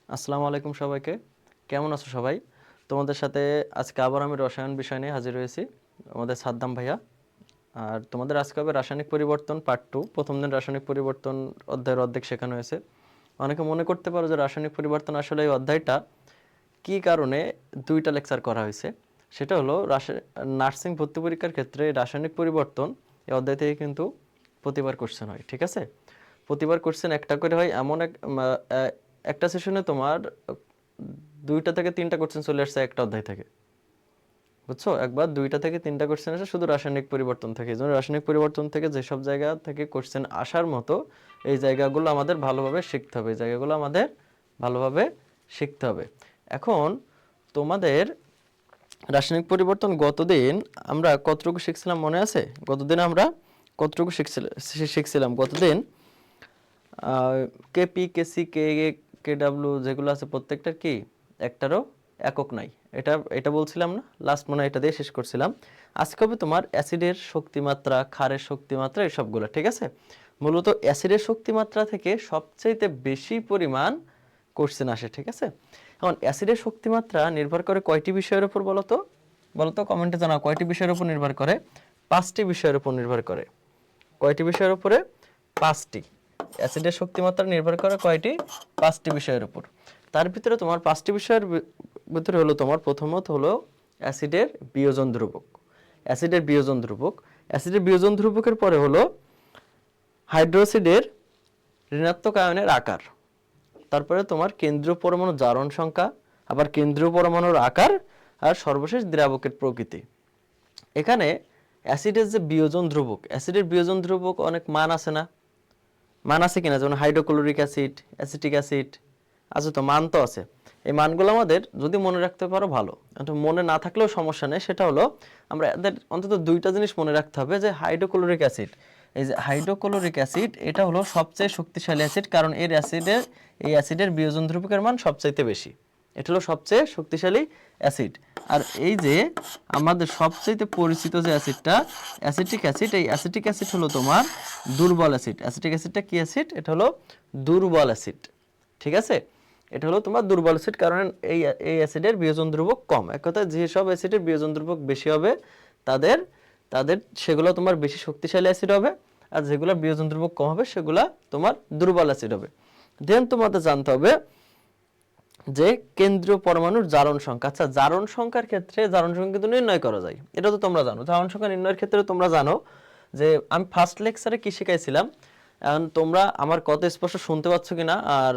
আসসালামু আলাইকুম সবাইকে। কেমন আছো সবাই? তোমাদের সাথে আজকে আবার আমি রসায়ন বিষয় নিয়ে হাজির হয়েছি। আমাদের সাদ্দাম ভাইয়া। আর তোমাদের আজকে হবে রাসায়নিক পরিবর্তন পার্ট 2। প্রথম দিন রাসায়নিক পরিবর্তন অধ্যায়ের অর্ধেক শেখানো হয়েছে। অনেকে মনে করতে পারো যে রাসায়নিক পরিবর্তন আসলে এই অধ্যায়টা কী কারণে 2টা লেকচার করা হয়েছে। সেটা হলো নার্সিং ভর্তি পরীক্ষার ক্ষেত্রে রাসায়নিক পরিবর্তন এই অধ্যায় থেকে কিন্তু প্রতিবার কোশ্চেন হয়, ঠিক আছে? প্রতিবার কোশ্চেন একটা করে হয়, এমন একটা সেশনে তোমার 2টা থেকে 3টা কোশ্চেন চলে আসছে একটা অধ্যায় থেকে, বুঝছো? একবার 2টা থেকে 3টা কোশ্চেন আসে শুধু রাসায়নিক পরিবর্তন থেকে। এই জন্য রাসায়নিক পরিবর্তন থেকে যেসব জায়গা থেকে কোশ্চেন আসার মতো এই জায়গাগুলো আমাদের ভালোভাবে শিখতে হবে, এই জায়গাগুলো আমাদের ভালোভাবে শিখতে হবে। এখন তোমাদের রাসায়নিক পরিবর্তন গতদিন আমরা কতটুকু শিখছিলাম মনে আছে? গতদিন আমরা কতটুকু শিখছিলাম গতদিন? কেপি, কেসি, কে, কেডাব্লিউ যেগুলো আছে প্রত্যেকটার কি একটারও একক নাই। এটা এটা বলছিলাম না লাস্ট, মনে হয় এটা দিয়ে শেষ করছিলাম। আজকে হবে তোমার অ্যাসিডের শক্তিমাত্রা, ক্ষারের শক্তিমাত্রা, এসবগুলো, ঠিক আছে? মূলত অ্যাসিডের শক্তিমাত্রা থেকে সবচাইতে বেশি পরিমাণ কোশ্চেন আসে, ঠিক আছে? এখন অ্যাসিডের শক্তিমাত্রা নির্ভর করে কয়টি বিষয়ের উপর বলো তো? বলো তো, কমেন্টে জানাও কয়টি বিষয়ের উপর নির্ভর করে? 5টি বিষয়ের উপর নির্ভর করে। কয়টি বিষয়ের উপরে? 5টি। অ্যাসিডের শক্তিমাত্রা নির্ভর করে কয়টি? 5টি বিষয়ের উপর। তার ভিতরে তোমার 5টি বিষয়ের ভিতরে হলো তোমার প্রথমত হলো অ্যাসিডের বিয়োজন ধ্রুবক। অ্যাসিডের বিয়োজন ধ্রুবক, অ্যাসিডের বিয়োজন ধ্রুবকের পরে হলো হাইড্রোসিডের ঋণাত্মক আয়নের আকার, তারপরে তোমার কেন্দ্রীয় পরমাণুর জারণ সংখ্যা, আবার কেন্দ্রীয় পরমাণুর আকার, আর সর্বশেষ দ্রাবকের প্রকৃতি। এখানে অ্যাসিডের যে বিয়োজন ধ্রুবক, অ্যাসিডের বিয়োজন ধ্রুবক অনেক মান আছে না? মান আছে কিনা? যেমন হাইড্রোক্লোরিক অ্যাসিড, অ্যাসিটিক অ্যাসিড আছে তো, মান তো আছে। এই মানগুলো আমাদের যদি মনে রাখতে পারো ভালো, মনে না থাকলেও সমস্যা নেই। সেটা হলো আমরা এদের অন্তত 2টা জিনিস মনে রাখতে হবে, যে হাইড্রোক্লোরিক অ্যাসিড, এই যে হাইড্রোক্লোরিক অ্যাসিড, এটা হলো সবচেয়ে শক্তিশালী অ্যাসিড, কারণ এই অ্যাসিডের বিয়োজন ধ্রুবকের মান সবচাইতে বেশি। এটা হলো সবচেয়ে শক্তিশালী অ্যাসিড। আর এই যে আমাদের সবচেয়ে পরিচিত যে অ্যাসিডটা, অ্যাসিটিক অ্যাসিড, এই অ্যাসিটিক অ্যাসিড হলো তোমার দুর্বল অ্যাসিড। অ্যাসিটিক অ্যাসিডটা কি অ্যাসিড? এটা হলো দুর্বল অ্যাসিড, ঠিক আছে? এটা হলো তোমার দুর্বল অ্যাসিড, কারণ এই অ্যাসিডের বিয়োজন ধ্রুবক কম। এক কথায় যেসব অ্যাসিডের বিয়োজন ধ্রুবক বেশি হবে তাদের তাদের সেগুলো তোমার বেশি শক্তিশালী অ্যাসিড হবে, আর যেগুলো বিয়োজন ধ্রুবক কম হবে সেগুলো তোমার দুর্বল অ্যাসিড হবে। দেন তোমাদের জানতে হবে যে কেন্দ্রীয় পরমাণুর জারণ সংখ্যা। আচ্ছা, জারণ সংখ্যার ক্ষেত্রে জারণ সংখ্যা কিন্তু নির্ণয় করা যায়, এটা তো তোমরা জানো। জারণ সংখ্যা নির্ণয়ের ক্ষেত্রে তোমরা জানো যে আমি ফার্স্ট লেকচারে কি শিখাইছিলাম। এখন তোমরা আমার কত স্পষ্ট শুনতে পাচ্ছ কিনা আর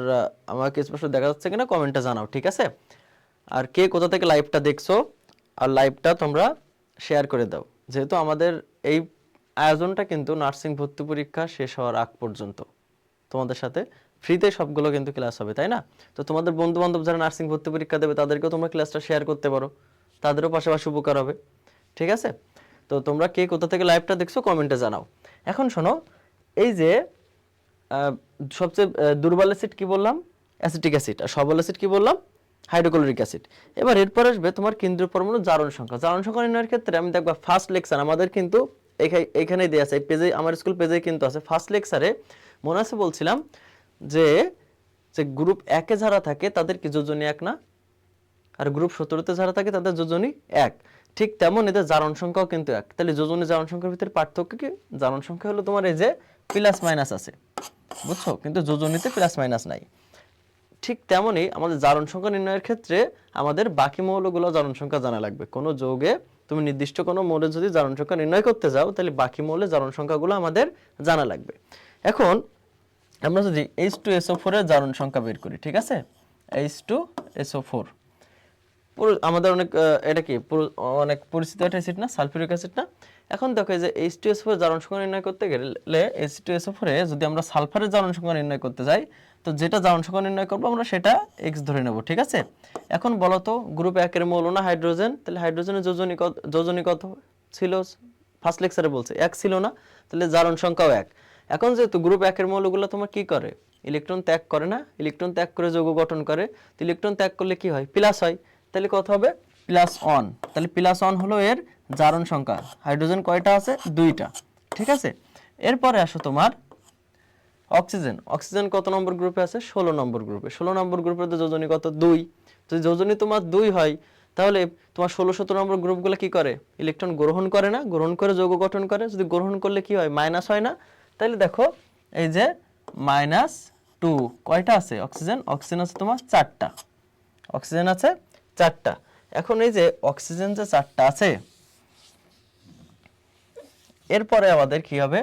আমাকে স্পষ্ট দেখা যাচ্ছে কিনা কমেন্টে জানাও, ঠিক আছে? আর কে কোথা থেকে লাইভটা দেখছো, আর লাইভটা তোমরা শেয়ার করে দাও, যেহেতু আমাদের এই আয়োজনটা কিন্তু নার্সিং ভর্তি পরীক্ষা শেষ হওয়ার আগ পর্যন্ত তোমাদের সাথে ফ্রিতে সবগুলো কিন্তু ক্লাস হবে, তাই না? তো তোমাদের বন্ধু বান্ধব যারা নার্সিং ভর্তি পরীক্ষা দেবে তাদেরকেও তোমরা ক্লাসটা শেয়ার করতে পারো, তাদেরও পাশাপাশি উপকার হবে, ঠিক আছে? তো তোমরা কে কোথা থেকে লাইভটা দেখছো কমেন্টে জানাও। এখন শোনো, এই যে সবচেয়ে দুর্বল অ্যাসিড কি বললাম? Acetic acid. আর সবল অ্যাসিড কি বললাম? Hydrochloric acid. এবার এরপর আসবে তোমার কেন্দ্রীয় পরমাণু জারণ সংখ্যা। জারণ সংখ্যা নির্ণয়ের ক্ষেত্রে আমি দেখবা ফার্স্ট লেকচার আমাদের কিন্তু এখানেই দেওয়া আছে, এই পেজে, আমার স্কুল পেজে কিন্তু আছে। ফার্স্ট লেকচারে মনে আছে বলছিলাম যে যে গ্রুপ 1-এ যারা থাকে তাদের কি যোজনী 1 না? আর গ্রুপ 17-তে যারা থাকে তাদের যোজনী 1। ঠিক তেমন এদের জারণ সংখ্যাও কিন্তু 1। তাহলে যোজনী জারণ সংখ্যার ভিতরে পার্থক্য কি? জারণ সংখ্যা হলো তোমার এই যে প্লাস মাইনাস আছে, বুঝছো? কিন্তু যোজনীতে প্লাস মাইনাস নাই। ঠিক তেমনই আমাদের জারণ সংখ্যা নির্ণয়ের ক্ষেত্রে আমাদের বাকি মৌলগুলো জারণ সংখ্যা জানা লাগবে। কোনো যৌগে তুমি নির্দিষ্ট কোনো মৌলের যদি জারণ সংখ্যা নির্ণয় করতে যাও তাহলে বাকি মৌলের জারণ সংখ্যাগুলো আমাদের জানা লাগবে। এখন আমরা যদি H2SO4 এর জারণ সংখ্যা বের করি, ঠিক আছে? H2SO4 আমাদের অনেক এটা কি অনেক পরিচিত একটা অ্যাসিড না, সালফিউরিক অ্যাসিড না? এখন দেখো যে H2SO4 এর জারণ সংখ্যা নির্ণয় করতে গেলে H2SO4 এ যদি আমরা সালফারের জারণ সংখ্যা নির্ণয় করতে যাই, তো যেটা জারণ সংখ্যা নির্ণয় করব আমরা সেটা x ধরে নেব, ঠিক আছে? এখন বলো তো, গ্রুপ 1 এর মৌল না হাইড্রোজেন, তাহলে হাইড্রোজেনের যোজনী কত ছিল? ফার্স্ট লেকচারে বলছে 1 ছিল না? তাহলে জারণ সংখ্যাও 1। এখন যেহেতু গ্রুপ 1 এর মৌলগুলো তোমার কি করে? ইলেকট্রন ত্যাগ করে না? ইলেকট্রন ত্যাগ করে যৌগ গঠন করে। তো ইলেকট্রন ত্যাগ করলে কি হয়? প্লাস হয়। তাহলে কত হবে? +1। তাহলে +1 হলো এর জারণ সংখ্যা। হাইড্রোজেন কয়টা আছে? 2টা, ঠিক আছে? এরপরে আসো তোমার অক্সিজেন, অক্সিজেন কত নম্বর গ্রুপে আছে? 16 নম্বর গ্রুপে। 16 নম্বর গ্রুপে তো যোজনী কত? 2। যদি যোজনী তোমার 2 হয় তাহলে তোমার 16 17 নম্বর গ্রুপগুলো কি করে? ইলেকট্রন গ্রহণ করে না? গ্রহণ করে যৌগ গঠন করে। যদি গ্রহণ করলে কি হয়? মাইনাস হয় না? তাহলে দেখো এই যে -2 কয়টা আছে অক্সিজেন? অক্সিজেন আছে তোমার 4টা। অক্সিজেন আছে 4টা। এখন এই যে অক্সিজেন যে 4টা আছে, এরপরে আমাদের কি হবে?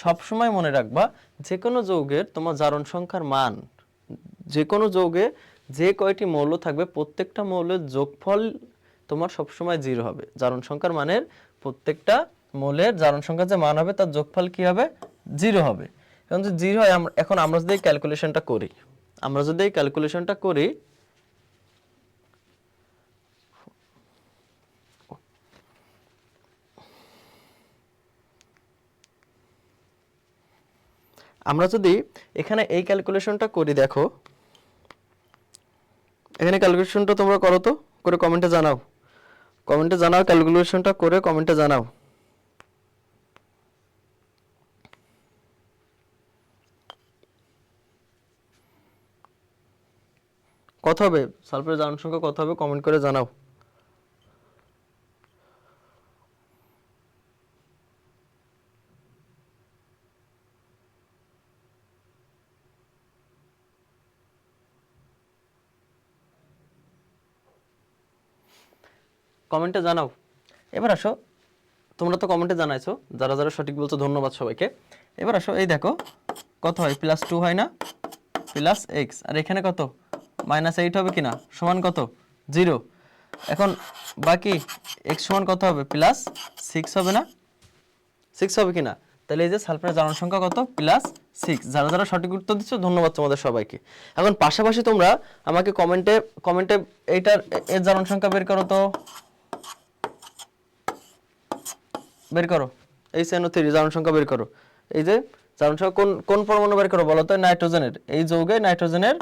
সব সময় মনে রাখবা যে কোনো যৌগের তোমার জারণ সংখ্যার মান, যে কোনো যৌগে যে কয়টি মৌল থাকবে প্রত্যেকটা মৌলের যোগফল তোমার সব সময় 0 হবে। জারণ সংখ্যার মানের প্রত্যেকটা মৌলের জারণ সংখ্যার যে মান হবে তার যোগফল কি হবে? 0 হবে। এখন যদি 0 হয়, এখন আমরা যদি এই ক্যালকুলেশনটা করি, আমরা যদি এখানে এই ক্যালকুলেশনটা করি, দেখো এখানে ক্যালকুলেশনটা তোমরা করো তো, করে কমেন্টে জানাও, ক্যালকুলেশনটা করে কমেন্টে জানাও। কত হবে সালফারের জারণ সংখ্যা, কত হবে কমেন্ট করে জানাও। কমেন্টে জানাও। এবার আসো, তোমরা তো কমেন্টে জানাইছো, যারা যারা সঠিক বলছো ধন্যবাদ সবাইকে। এবার আসো, এই দেখো কত হয়? +2 হয় না? +x, আর এখানে কত? -8 হবে কিনা? সমান কত? 0। এখন বাকি x সমান কত হবে? +6 হবে না? 6 হবে কিনা? তাহলে এই যে সালফারের জারণ সংখ্যা কত? +6। যারা যারা সঠিক উত্তর দিচ্ছ ধন্যবাদ তোমাদের সবাইকে। এখন পাশাপাশি তোমরা আমাকে কমেন্টে এইটার এর জারণ সংখ্যা বের করো তো, বের করো। এই CN3 জারণ সংখ্যা বের করো। এই যে জারণ সংখ্যা কোন কোন পরমাণু বের করো বলো তো? নাইট্রোজেনের। এই যৌগে নাইট্রোজেনের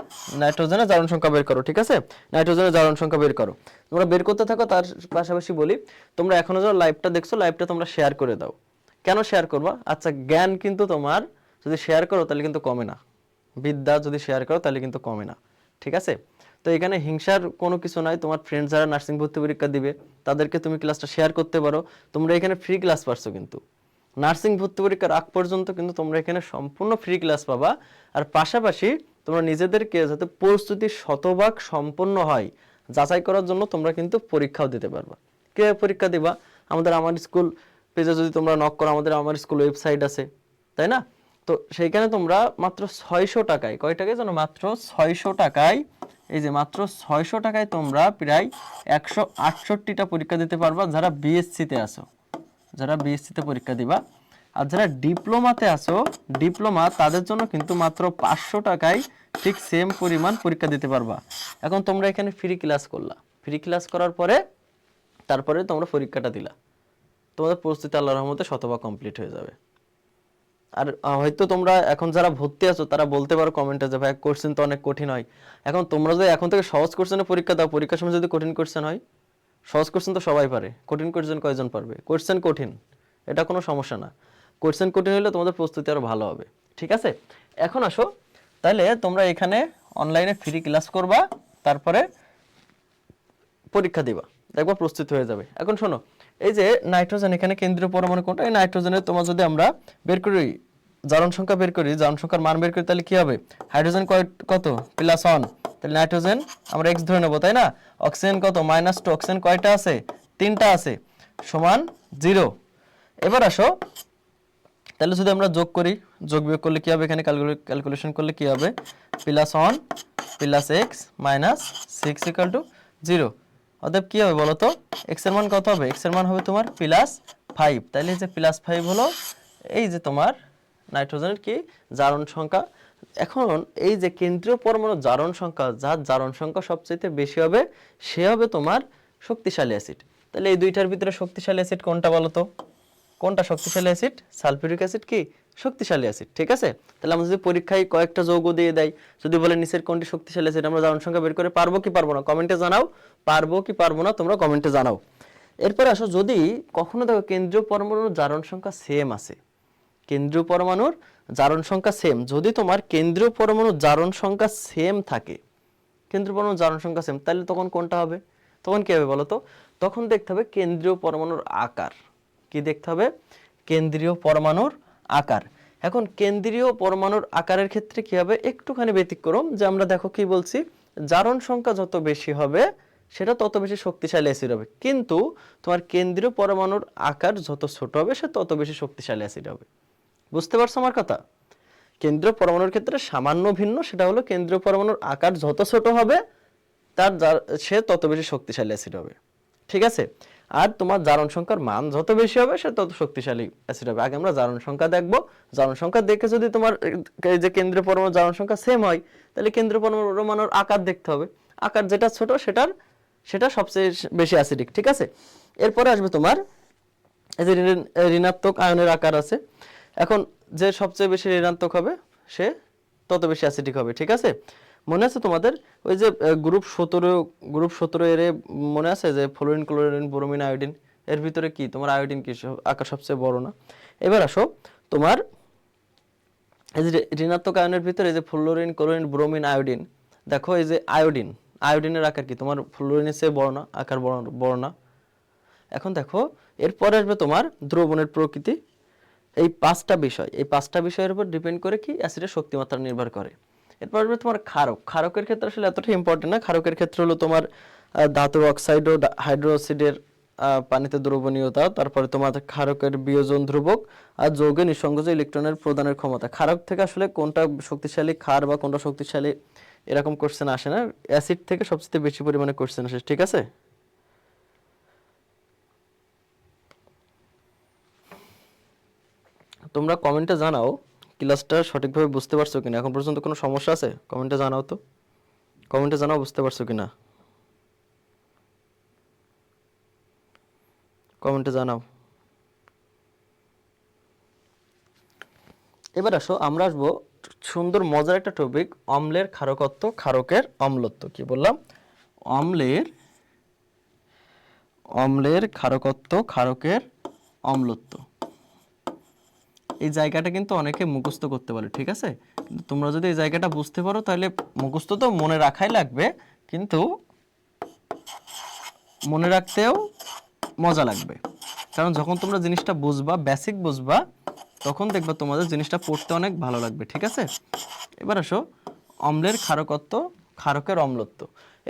জারণ সংখ্যা বের করো, ঠিক আছে? নাইট্রোজেনের জারণ সংখ্যা বের করো। তোমরা বের করতে থাকো, তার পাশাপাশি বলি তোমরা এখনো যারা লাইভটা দেখছো, লাইভটা তোমরা শেয়ার করে দাও। কেন শেয়ার করবা? আচ্ছা, জ্ঞান কিন্তু তোমার যদি শেয়ার করো তাহলে কিন্তু কমে না। বিদ্যা যদি শেয়ার করো তাহলে কিন্তু কমে না, ঠিক আছে? তো এখানে হিংসার কোনো কিছু নাই। তোমার ফ্রেন্ড যারা নার্সিং ভর্তি পরীক্ষা দিবে তাদেরকে তুমি ক্লাসটা শেয়ার করতে পারো। তোমরা এখানে ফ্রি ক্লাস পাচ্ছ, কিন্তু নার্সিং ভর্তি পরীক্ষার আগ পর্যন্ত কিন্তু তোমরা এখানে সম্পূর্ণ ফ্রি ক্লাস পাবা। আর পাশাপাশি তোমরা নিজেদেরকে যাতে প্রস্তুতি শতভাগ সম্পন্ন হয় যাচাই করার জন্য তোমরা কিন্তু পরীক্ষাও দিতে পারবা। কিভাবে পরীক্ষা দিবা? আমার স্কুল পেজে যদি তোমরা নক করো, আমার স্কুল ওয়েবসাইট আছে, তাই না? তো সেইখানে তোমরা মাত্র 600 টাকায়, কয় টাকায় জানো? মাত্র 600 টাকায়, এই যে মাত্র 600 টাকায় তোমরা প্রায় 168টা পরীক্ষা দিতে পারবা। যারা বিএসসিতে আসো, যারা বিএসসিতে পরীক্ষা দিবা, আর যারা ডিপ্লোমাতে আসো, ডিপ্লোমা তাদের জন্য কিন্তু মাত্র 500 টাকায় ঠিক সেম পরিমাণ পরীক্ষা দিতে পারবা। এখন তোমরা এখানে ফ্রি ক্লাস করলা, ফ্রি ক্লাস করার পরে তারপরে তোমরা পরীক্ষাটা দিলা, তোমাদের প্রস্তুতি আল্লাহর রহমতে শতভাগ কমপ্লিট হয়ে যাবে। আর হয়তো তোমরা এখন যারা ভর্তি আছো তারা বলতে পারো কমেন্টে যে ভাই কোশ্চেন তো অনেক কঠিন হয়। এখন তোমরা যদি এখন থেকে সহজ কোশ্চেনে পরীক্ষা দাও, পরীক্ষার সময় যদি কঠিন কোশ্চেন হয়, সহজ কোশ্চেন তো সবাই পারে, কঠিন কোশ্চেন কয়জন পারবে? কোশ্চেন কঠিন, এটা কোনো সমস্যা না। কোশ্চেন কঠিন হলে তোমাদের প্রস্তুতি আরো ভালো হবে, ঠিক আছে? এখন আসো, তাহলে তোমরা এখানে অনলাইনে ফ্রি ক্লাস করবা, তারপরে পরীক্ষা দিবা, দেখবা প্রস্তুত হয়ে যাবে। এখন শোনো, এই যে নাইট্রোজেন এখানে কেন্দ্রীয় পরমাণু কোনটা? এই নাইট্রোজেনের তোমার যদি আমরা বের করি জারণ সংখ্যা, বের করি জারণ সংখ্যার মান বের করি, তাহলে কি হবে? হাইড্রোজেন কত? +1, তাহলে নাইট্রোজেন আমরা x ধরে নেব, তাই না? অক্সিজেন কত? -2, অক্সিজেন কয়টা আছে? 3টা আছে, সমান 0। এবার আসো, তাহলে যদি আমরা যোগ করি, যোগ বিয়োগ করলে কি হবে? এখানে ক্যালকুলেশন করলে কি হবে? +1 + x -6 = 0। অতএব কি হবে বলো তো? x এর মান কত হবে? x এর মান হবে তোমার +5। তাহলে এই যে +5 হলো এই যে তোমার নাইট্রোজেনের কি জারণ সংখ্যা। এখন এই যে কেন্দ্রীয় পরমাণুর জারণ সংখ্যা, যার জারণ সংখ্যা সবচেয়ে বেশি হবে সে হবে তোমার শক্তিশালী অ্যাসিড। তাহলে এই দুইটার ভিতরে শক্তিশালী অ্যাসিড কোনটা বলো তো? কোনটা শক্তিশালী অ্যাসিড? সালফিউরিক অ্যাসিড কি শক্তিশালী অ্যাসিড, ঠিক আছে? তাহলে আমরা যদি পরীক্ষায় কয়েকটা যৌগ দিয়ে দেয়, যদি বলে নিচের কোনটি শক্তিশালী অ্যাসিড, আমরা জারণ সংখ্যা বের করে পারবো কি পারবো না কমেন্টে জানাও। পারবো কি পারবো না তোমরা কমেন্টে জানাও। এরপর আসো, যদি কখনো দেখো কেন্দ্রীয় পরমাণুর জারণ সংখ্যা সেম আছে, কেন্দ্রীয় পরমাণুর জারণ সংখ্যা সেম, যদি তোমার কেন্দ্রীয় পরমাণুর জারণ সংখ্যা সেম থাকে, কেন্দ্রীয় পরমাণুর জারণ সংখ্যা সেম, তাহলে তখন কোনটা হবে? তখন কি হবে বলো তো? তখন দেখতে হবে কেন্দ্রীয় পরমাণুর আকার। কি দেখতে হবে? কেন্দ্রীয় পরমাণুর আকার। এখন কেন্দ্রীয় পরমাণুর আকারের ক্ষেত্রে কি হবে? একটুখানি ব্যতিক্রম, যে আমরা দেখো কি বলছি, জারণ সংখ্যা যত বেশি হবে সেটা তত বেশি শক্তিশালী অ্যাসিড হবে, কিন্তু তোমার কেন্দ্রীয় পরমাণুর আকার যত ছোট হবে সে তত বেশি শক্তিশালী অ্যাসিড হবে। বুঝতে পারছো আমার কথা? কেন্দ্রীয় পরমাণুর ক্ষেত্রে সামান্য ভিন্ন, সেটা হলো কেন্দ্রীয় পরমাণুর আকার যত ছোট হবে সে তত বেশি শক্তিশালী অ্যাসিড হবে। ঠিক আছে? আর তোমার জারণ সংখ্যার মান যত বেশি হবে সে তত শক্তিশালী অ্যাসিড হবে। আগে আমরা জারণ সংখ্যা দেখব, জারণ সংখ্যা দেখে যদি তোমার এই যে কেন্দ্রীয় পরমাণুর জারণ সংখ্যা সেম হয়, তাহলে কেন্দ্রীয় পরমাণুর আকার দেখতে হবে, আকার যেটা ছোট সেটা সবচেয়ে বেশি অ্যাসিডিক। ঠিক আছে? এরপরে আসবে তোমার এই যে ঋণাত্মক আয়নের আকার আছে। এখন যে সবচেয়ে বেশি ঋণাত্মক হবে সে তত বেশি অ্যাসিডিক হবে। ঠিক আছে? মনে আছে তোমাদের ওই যে গ্রুপ 17 এর মনে আছে যে ফ্লোরিন, ক্লোরিন, ব্রোমিন, আয়োডিন, এর ভিতরে কি তোমার আয়োডিন কি আকার সবচেয়ে বড় না? এবার আসো তোমার এই যে ঋণাত্মক আয়নের ভিতরে যে ফ্লোরিন, ক্লোরিন, ব্রোমিন, আয়োডিন, দেখো এই যে আয়োডিনের আকার কি তোমার ফ্লোরিনের চেয়ে বড় না? আকার বড় না? এখন দেখো এরপরে আসবে তোমার দ্রবণের প্রকৃতি। এই পাঁচটা বিষয়ের উপর ডিপেন্ড করে কি অ্যাসিডের শক্তিমাত্রা নির্ভর করে। এরপর আসবে তোমার ক্ষারকের ক্ষেত্রে আসলে এতটা ইম্পর্টেন্ট না। ক্ষারকের ক্ষেত্রে হলো তোমার ধাতুর অক্সাইড ও হাইড্রোক্সাইডের পানিতে দ্রবণীয়তা, তারপরে তোমার ক্ষারকের বিয়োজন ধ্রুবক, আর যৌগে নিঃসংযোজী ইলেকট্রনের প্রদানের ক্ষমতা। ক্ষারক থেকে আসলে কোনটা শক্তিশালী ক্ষার বা কোনটা শক্তিশালী এরকম কোশ্চেন আসে না, অ্যাসিড থেকে সবচেয়ে বেশি পরিমাণে কোশ্চেন আসে। ঠিক আছে? তোমরা কমেন্টে জানাও ক্লাসটা সঠিকভাবে বুঝতে পারছো কিনা, এখন পর্যন্ত কোনো সমস্যা আছে? কমেন্টে জানাও তো, কমেন্টে জানাও বুঝতে পারছো কিনা, কমেন্টে জানাও। এবার আসো আমরা আসবো সুন্দর মজার একটা টপিক, অম্লের ক্ষারকত্ব, ক্ষারকের অম্লত্ব। কি বললাম? অম্লের ক্ষারকত্ব, ক্ষারকের অম্লত্ব। এই জায়গাটা কিন্তু অনেকে মুখস্থ করতে পারে। ঠিক আছে? কিন্তু তোমরা যদি এই জায়গাটা বুঝতে পারো তাহলে মুখস্থ তো মনে রাখাই লাগবে, কিন্তু মনে রাখতেও মজা লাগবে। কারণ যখন তোমরা জিনিসটা বুঝবা, বেসিক বুঝবা, তখন দেখবা তোমাদের জিনিসটা পড়তে অনেক ভালো লাগবে। ঠিক আছে? এবার আসো অম্লের ক্ষারকত্ব, ক্ষারকের অম্লত্ব।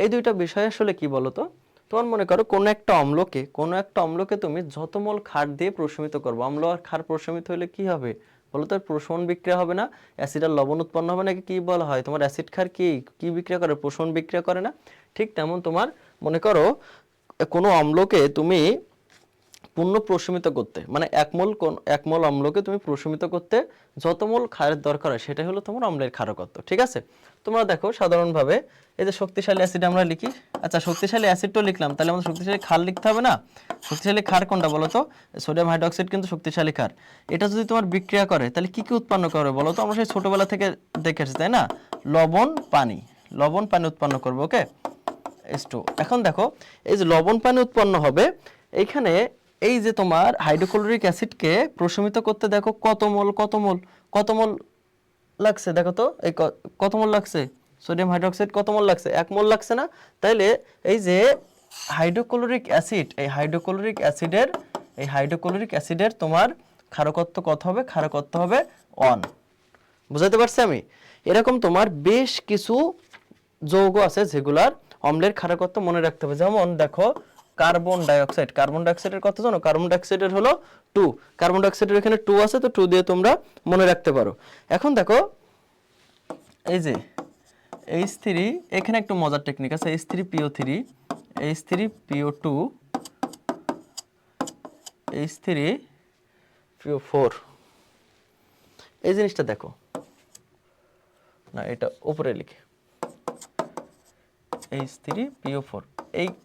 এই দুইটা বিষয় আসলে কি বলতো? তোমার মনে করো কোনো একটা অম্লকে তুমি যত মোল ক্ষার দিয়ে প্রশমিত করবো, অম্ল আর ক্ষার প্রশমিত হলে কি হবে বলতো? প্রশমন বিক্রিয়া হবে না? অ্যাসিড আর লবণ উৎপন্ন হবে নাকি? কি বলা হয় তোমার অ্যাসিড ক্ষার কি বিক্রিয়া করে? প্রশমন বিক্রিয়া করে না? ঠিক তেমন তোমার মনে করো কোনো অম্লকে তুমি পূর্ণ প্রশমিত করতে, মানে এক মোল অম্লকে তুমি প্রশমিত করতে যত মোল ক্ষারের দরকার হয় সেটাই হলো তোমার অম্লের ক্ষারকত্ব। ঠিক আছে? তোমরা দেখো সাধারণভাবে এই যে শক্তিশালী অ্যাসিড আমরা লিখি, আচ্ছা শক্তিশালী অ্যাসিডটাও লিখলাম, তাহলে আমাদের শক্তিশালী ক্ষার লিখতে হবে না? শক্তিশালী ক্ষার কোনটা বলো তো? সোডিয়াম হাইড্রোক্সাইড কিন্তু শক্তিশালী ক্ষার। এটা যদি তোমার বিক্রিয়া করে তাহলে কি কি উৎপন্ন করে বলো তো? আমরা সেই ছোটবেলা থেকে দেখে আসছি, তাই না? লবণ পানি উৎপন্ন করবে। ওকে, H2। এখন দেখো এই যে লবণ পানি উৎপন্ন হবে, এইখানে এই যে তোমার হাইড্রোক্লোরিক অ্যাসিডকে প্রশমিত করতে দেখো কত মোল লাগছে, দেখো তো এই কত মোল লাগছে? সোডিয়াম হাইড্রোক্সাইড কত মোল লাগছে? 1 মোল লাগছে না? তাইলে এই যে হাইড্রোক্লোরিক অ্যাসিডের তোমার ক্ষারকত্ব কত হবে? ক্ষারকত্ব হবে 1। বুঝাতে পারছি আমি? এরকম তোমার বেশ কিছু যৌগ আছে যেগুলার অম্লের ক্ষারকত্ব মনে রাখতে হবে। যেমন দেখো কার্বন ডাইঅক্সাইডের কত জানো? কার্বন ডাইঅক্সাইডের হলো 2। কার্বন ডাইঅক্সাইডের এখানে 2 আছে, তো 2 দিয়ে তোমরা মনে রাখতে পারো। এখন দেখো এই যে H3, এখানে একটু মজার টেকনিক আছে, H3PO3, H3PO2, H3PO4। এই জিনিসটা দেখো না, এটা উপরে লিখে H3PO4।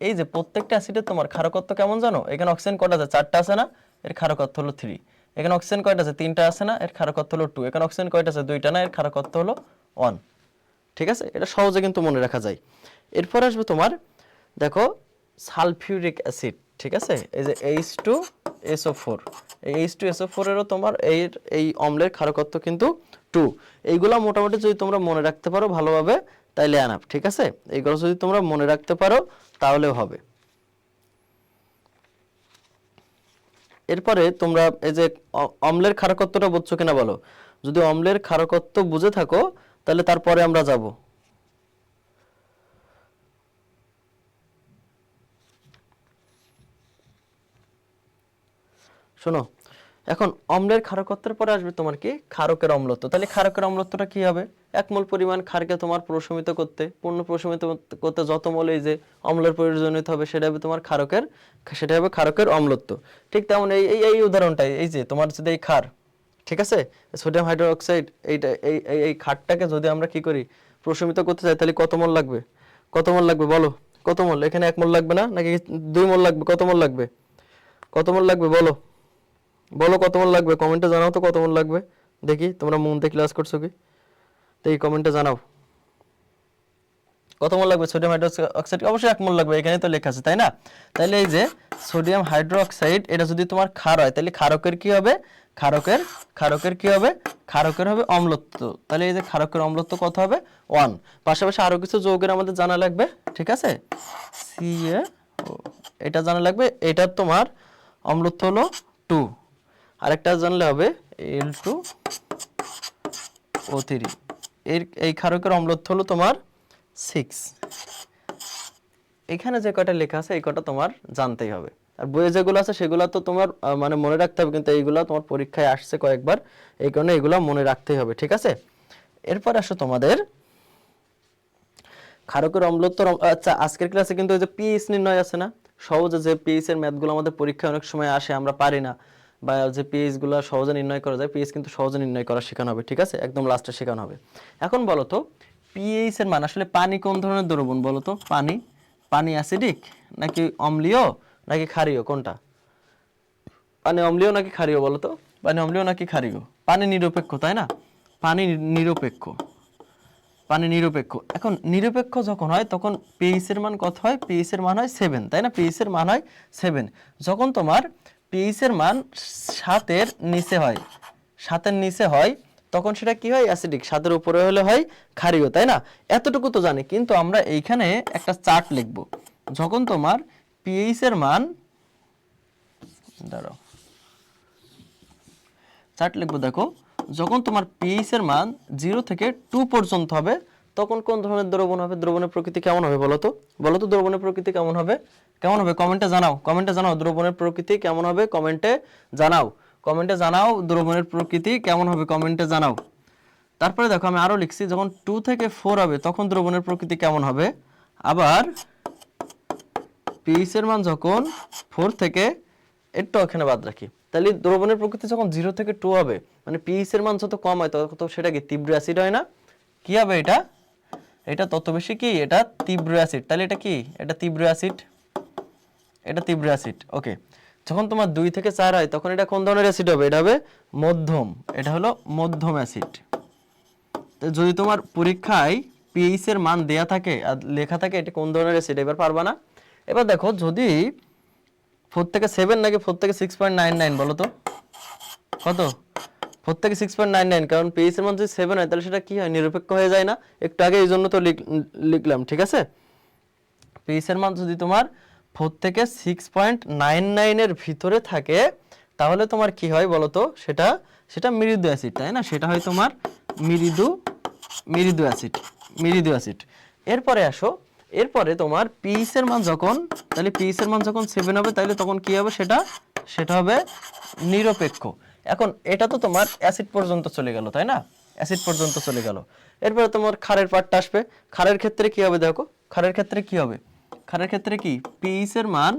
এই যে প্রত্যেকটা অ্যাসিডের তোমার ক্ষারকত্ব কেমন জানো? এখানে অক্সিজেন কয়টা আছে? 4টা আছে না? এর ক্ষারকত্ব হলো 3। এখানে অক্সিজেন কয়টা আছে? 3টা আছে না? এর ক্ষারকত্ব হলো 2। এখানে অক্সিজেন কয়টা আছে? 2টা না? এর ক্ষারকত্ব হলো 1। ঠিক আছে? এটা সহজে কিন্তু মনে রাখা যায়। এরপর আসবে তোমার দেখো সালফিউরিক অ্যাসিড। ঠিক আছে, এই যে H2SO4, এই H2SO4 এরও তোমার এই অম্লের ক্ষারকত্ব কিন্তু 2। এইগুলা মোটামুটি যদি তোমরা মনে রাখতে পারো ভালোভাবে তাইলে এনাফ। ঠিক আছে, এইগুলো যদি তোমরা মনে রাখতে পারো তাহলেও হবে। এরপরে তোমরা এই যে অম্লের ক্ষারকত্বটা বুঝছো কিনা বলো। যদি অম্লের ক্ষারকত্ব বুঝে থাকো তাহলে তারপরে আমরা যাব। শোনো, এখন অম্লের ক্ষারকত্বের পরে আসবে তোমার কি ক্ষারকের অম্লত্ব। তাহলে ক্ষারকের অম্লত্বটা কি হবে? 1 মোল পরিমাণ ক্ষারকে তোমার প্রশমিত করতে, পূর্ণ প্রশমিত করতে যত মোল এই যে অম্লের প্রয়োজনীয়তা হবে সেটা হবে তোমার ক্ষারকের, সেটা হবে ক্ষারকের অম্লত্ব। ঠিক তেমন এই এই এই উদাহরণটাই, এই যে তোমার যদি এই ক্ষার, ঠিক আছে, সোডিয়াম হাইড্রোক্সাইড, এইটা এই এই ক্ষারটাকে যদি আমরা কি করি প্রশমিত করতে চাই তাহলে কত মোল লাগবে? কত মোল লাগবে বলো? কত মোল? এখানে 1 মোল লাগবে না, নাকি 2 মোল লাগবে? কত মোল লাগবে? কত মোল লাগবে বলো? বলো কত মোল লাগবে? কমেন্টে জানাও তো কত মোল লাগবে, দেখি তোমরা মন দিয়ে ক্লাস করছো কি, তো এই কমেন্টে জানাও কত মোল লাগবে সোডিয়াম হাইড্রোক্সাইড। অবশ্যই 1 মোল লাগবে, এখানে তো লেখা আছে তাই না। তাহলে এই যে সোডিয়াম হাইড্রোক্সাইড এটা যদি তোমার ক্ষার হয় তাহলে ক্ষারকের কি হবে? ক্ষারকের কি হবে? ক্ষারকের হবে অম্লত্ব। তাহলে এই যে ক্ষারকের অম্লত্ব কত হবে? 1। পাশাপাশি আরো কিছু যৌগের আমাদের জানা লাগবে, ঠিক আছে, CaO এটা জানা লাগবে, এটার তোমার অম্লত্ব হলো 2। আরেকটা জানলে হবে Al2O3, এই ক্ষারকের অম্লত্ব হলো তোমার 6। এখানে যে কয়টা লেখা আছে এই কয়টা তোমার জানতেই হবে। আর বইয়ে যেগুলো আছে সেগুলো তো তোমার মানে মনে রাখতে হবে, কিন্তু এইগুলো তোমার পরীক্ষায় আসছে কয়েকবার, এই কারণে এগুলো মনে রাখতেই হবে। ঠিক আছে, এরপর আসো তোমাদের ক্ষারকের অম্লত্ব। আচ্ছা, আজকের ক্লাসে কিন্তু ওই যে পিএইচ নির্ণয় আছে না, সহজে যে পিএইচ এর ম্যাথগুলো আমাদের পরীক্ষায় অনেক সময় আসে আমরা পারি না, বা যে পিএইচ গুলো সহজে নির্ণয় করা যায়, পিএইচ কিন্তু সহজে নির্ণয় করা শেখানো হবে। ঠিক আছে, একদম লাস্টে শেখানো হবে। এখন বলো তো পিএইচ এর মান আসলে পানি কোন ধরনের দ্রবণ বলো তো? পানি, পানি অ্যাসিডিক নাকি অম্লীয় নাকি ক্ষারীয়, কোনটা? পানি অম্লীয় নাকি ক্ষারীয় বলো তো? পানি অম্লীয় নাকি ক্ষারীয়? পানি নিরপেক্ষ, তাই না? পানি নিরপেক্ষ, পানি নিরপেক্ষ। এখন নিরপেক্ষ যখন হয় তখন পিএইচ এর মান কত হয়? পিএইচ এর মান হয় 7, তাই না? পিএইচ এর মান হয় 7। যখন তোমার পিএইচ এর মান 7 এর নিচে হয়, 7 এর নিচে হয় তখন সেটা কি হয়? অ্যাসিডিক। 7 এর উপরে হলে হয় ক্ষারীয়, তাই না? এতটুকু তো জানি, কিন্তু আমরা এইখানে একটা চার্ট লিখব। যখন তোমার পিএইচ এর মান, দাঁড়াও চার্ট লিখবো, দেখো যখন তোমার পিএইচ এর মান 0 থেকে 2 পর্যন্ত হবে তখন কোন ধরনের দ্রবণ হবে? দ্রবণের প্রকৃতি কেমন হবে বলো তো? বলো তো দ্রবণের প্রকৃতি কেমন হবে? কেমন হবে কমেন্টে জানাও, কমেন্টে জানাও দ্রবণের প্রকৃতি কেমন হবে, কমেন্টে জানাও, কমেন্টে জানাও দ্রবণের প্রকৃতি কেমন হবে, কমেন্টে জানাও। তারপরে দেখো আমি আরো লিখছি, যখন 2 থেকে 4 হবে তখন দ্রবণের প্রকৃতি কেমন হবে। আবার পিএইচ এর মান যখন 4 থেকে, একটু এখানে বাদ রাখি, তাহলে দ্রবণের প্রকৃতি যখন 0 থেকে 2 হবে, মানে পিএইচ এর মান যত কম হয় তত সেটা কি তীব্র অ্যাসিড হয় না? কি হবে এটা? এটা তত বেশি কি, এটা তীব্র অ্যাসিড। তাহলে এটা কি? এটা তীব্র অ্যাসিড, এটা তীব্র অ্যাসিড। ওকে, যখন তোমার 2 থেকে 4 হয় তখন এটা কোন ধরনের অ্যাসিড হবে? এটা হবে মধ্যম, এটা হলো মধ্যম অ্যাসিড। তো যদি তোমার পরীক্ষায় পিএইচ এর মান দেয়া থাকে আর লেখা থাকে এটা কোন ধরনের অ্যাসিড, এবার পারবা না। এবার দেখো যদি 4 থেকে 7 নাকি 4 থেকে 6.99 বলো তো কত? 4 থেকে 6.99, কারণ পিএইচ এর মান যদি 7 হয় তাহলে সেটা কি হয়? নিরপেক্ষ হয়ে যায় না? একটু আগে এই জন্য তো লিখলাম। ঠিক আছে, পিএইচ এর মান যদি তোমার 4 থেকে 6.99 এর ভিতরে থাকে তাহলে তোমার কি হয় বলো তো? সেটা সেটা মৃদু অ্যাসিড, তাই না? সেটা হয় তোমার মৃদু অ্যাসিড, মৃদু অ্যাসিড। এরপরে আসো, এরপরে তোমার পিএইচ এর মান যখন, তাহলে পিএইচ এর মান যখন 7 হবে তাহলে তখন কি হবে? সেটা সেটা হবে নিরপেক্ষ। এখন এটা তো তোমার অ্যাসিড পর্যন্ত চলে গেল, তাই না? অ্যাসিড পর্যন্ত চলে গেল। এরপরে তোমার ক্ষারের পার্টটা আসবে। ক্ষারের ক্ষেত্রে কি হবে দেখো, ক্ষারের ক্ষেত্রে কি হবে? ক্ষারের ক্ষেত্রে কি পিএইচ এর মান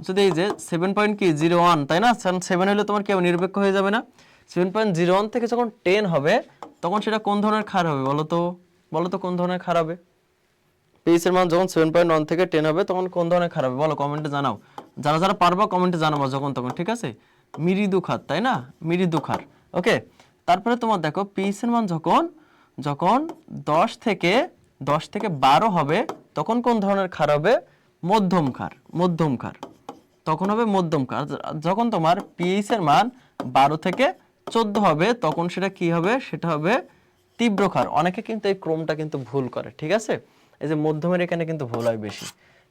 যদি এই যে 7.01, তাই না? 7 হলে তোমার কি হবে? নিরপেক্ষ হয়ে যাবে না? 7.01 থেকে যখন 10 হবে তখন সেটা কোন ধরনের ক্ষার হবে বলো তো? বলো তো কোন ধরনের ক্ষার হবে? পিএইচ এর মান যখন 7.1 থেকে 10 হবে তখন কোন ধরনের ক্ষার হবে বলো, কমেন্টে জানাও। যারা যারা পারবা কমেন্টে জানাবো যখন তখন। ঠিক আছে, মৃদু ক্ষার, তাই না? মৃদু ক্ষার। ওকে, তারপরে তোমার দেখো পিএইচ এর মান যখন যখন 10 থেকে 12 হবে তখন কোন ধরনের ক্ষার হবে? মধ্যম ক্ষার, মধ্যম ক্ষার, তখন হবে মধ্যম ক্ষার। যখন তোমার পিএইচ এর মান 12 থেকে 14 হবে তখন সেটা কি হবে, সেটা হবে তীব্র ক্ষার। অনেকে কিন্তু এই ক্রমটা কিন্তু ভুল করে, ঠিক আছে, এই যে মধ্যমের এখানে কিন্তু ভুল হয় বেশি,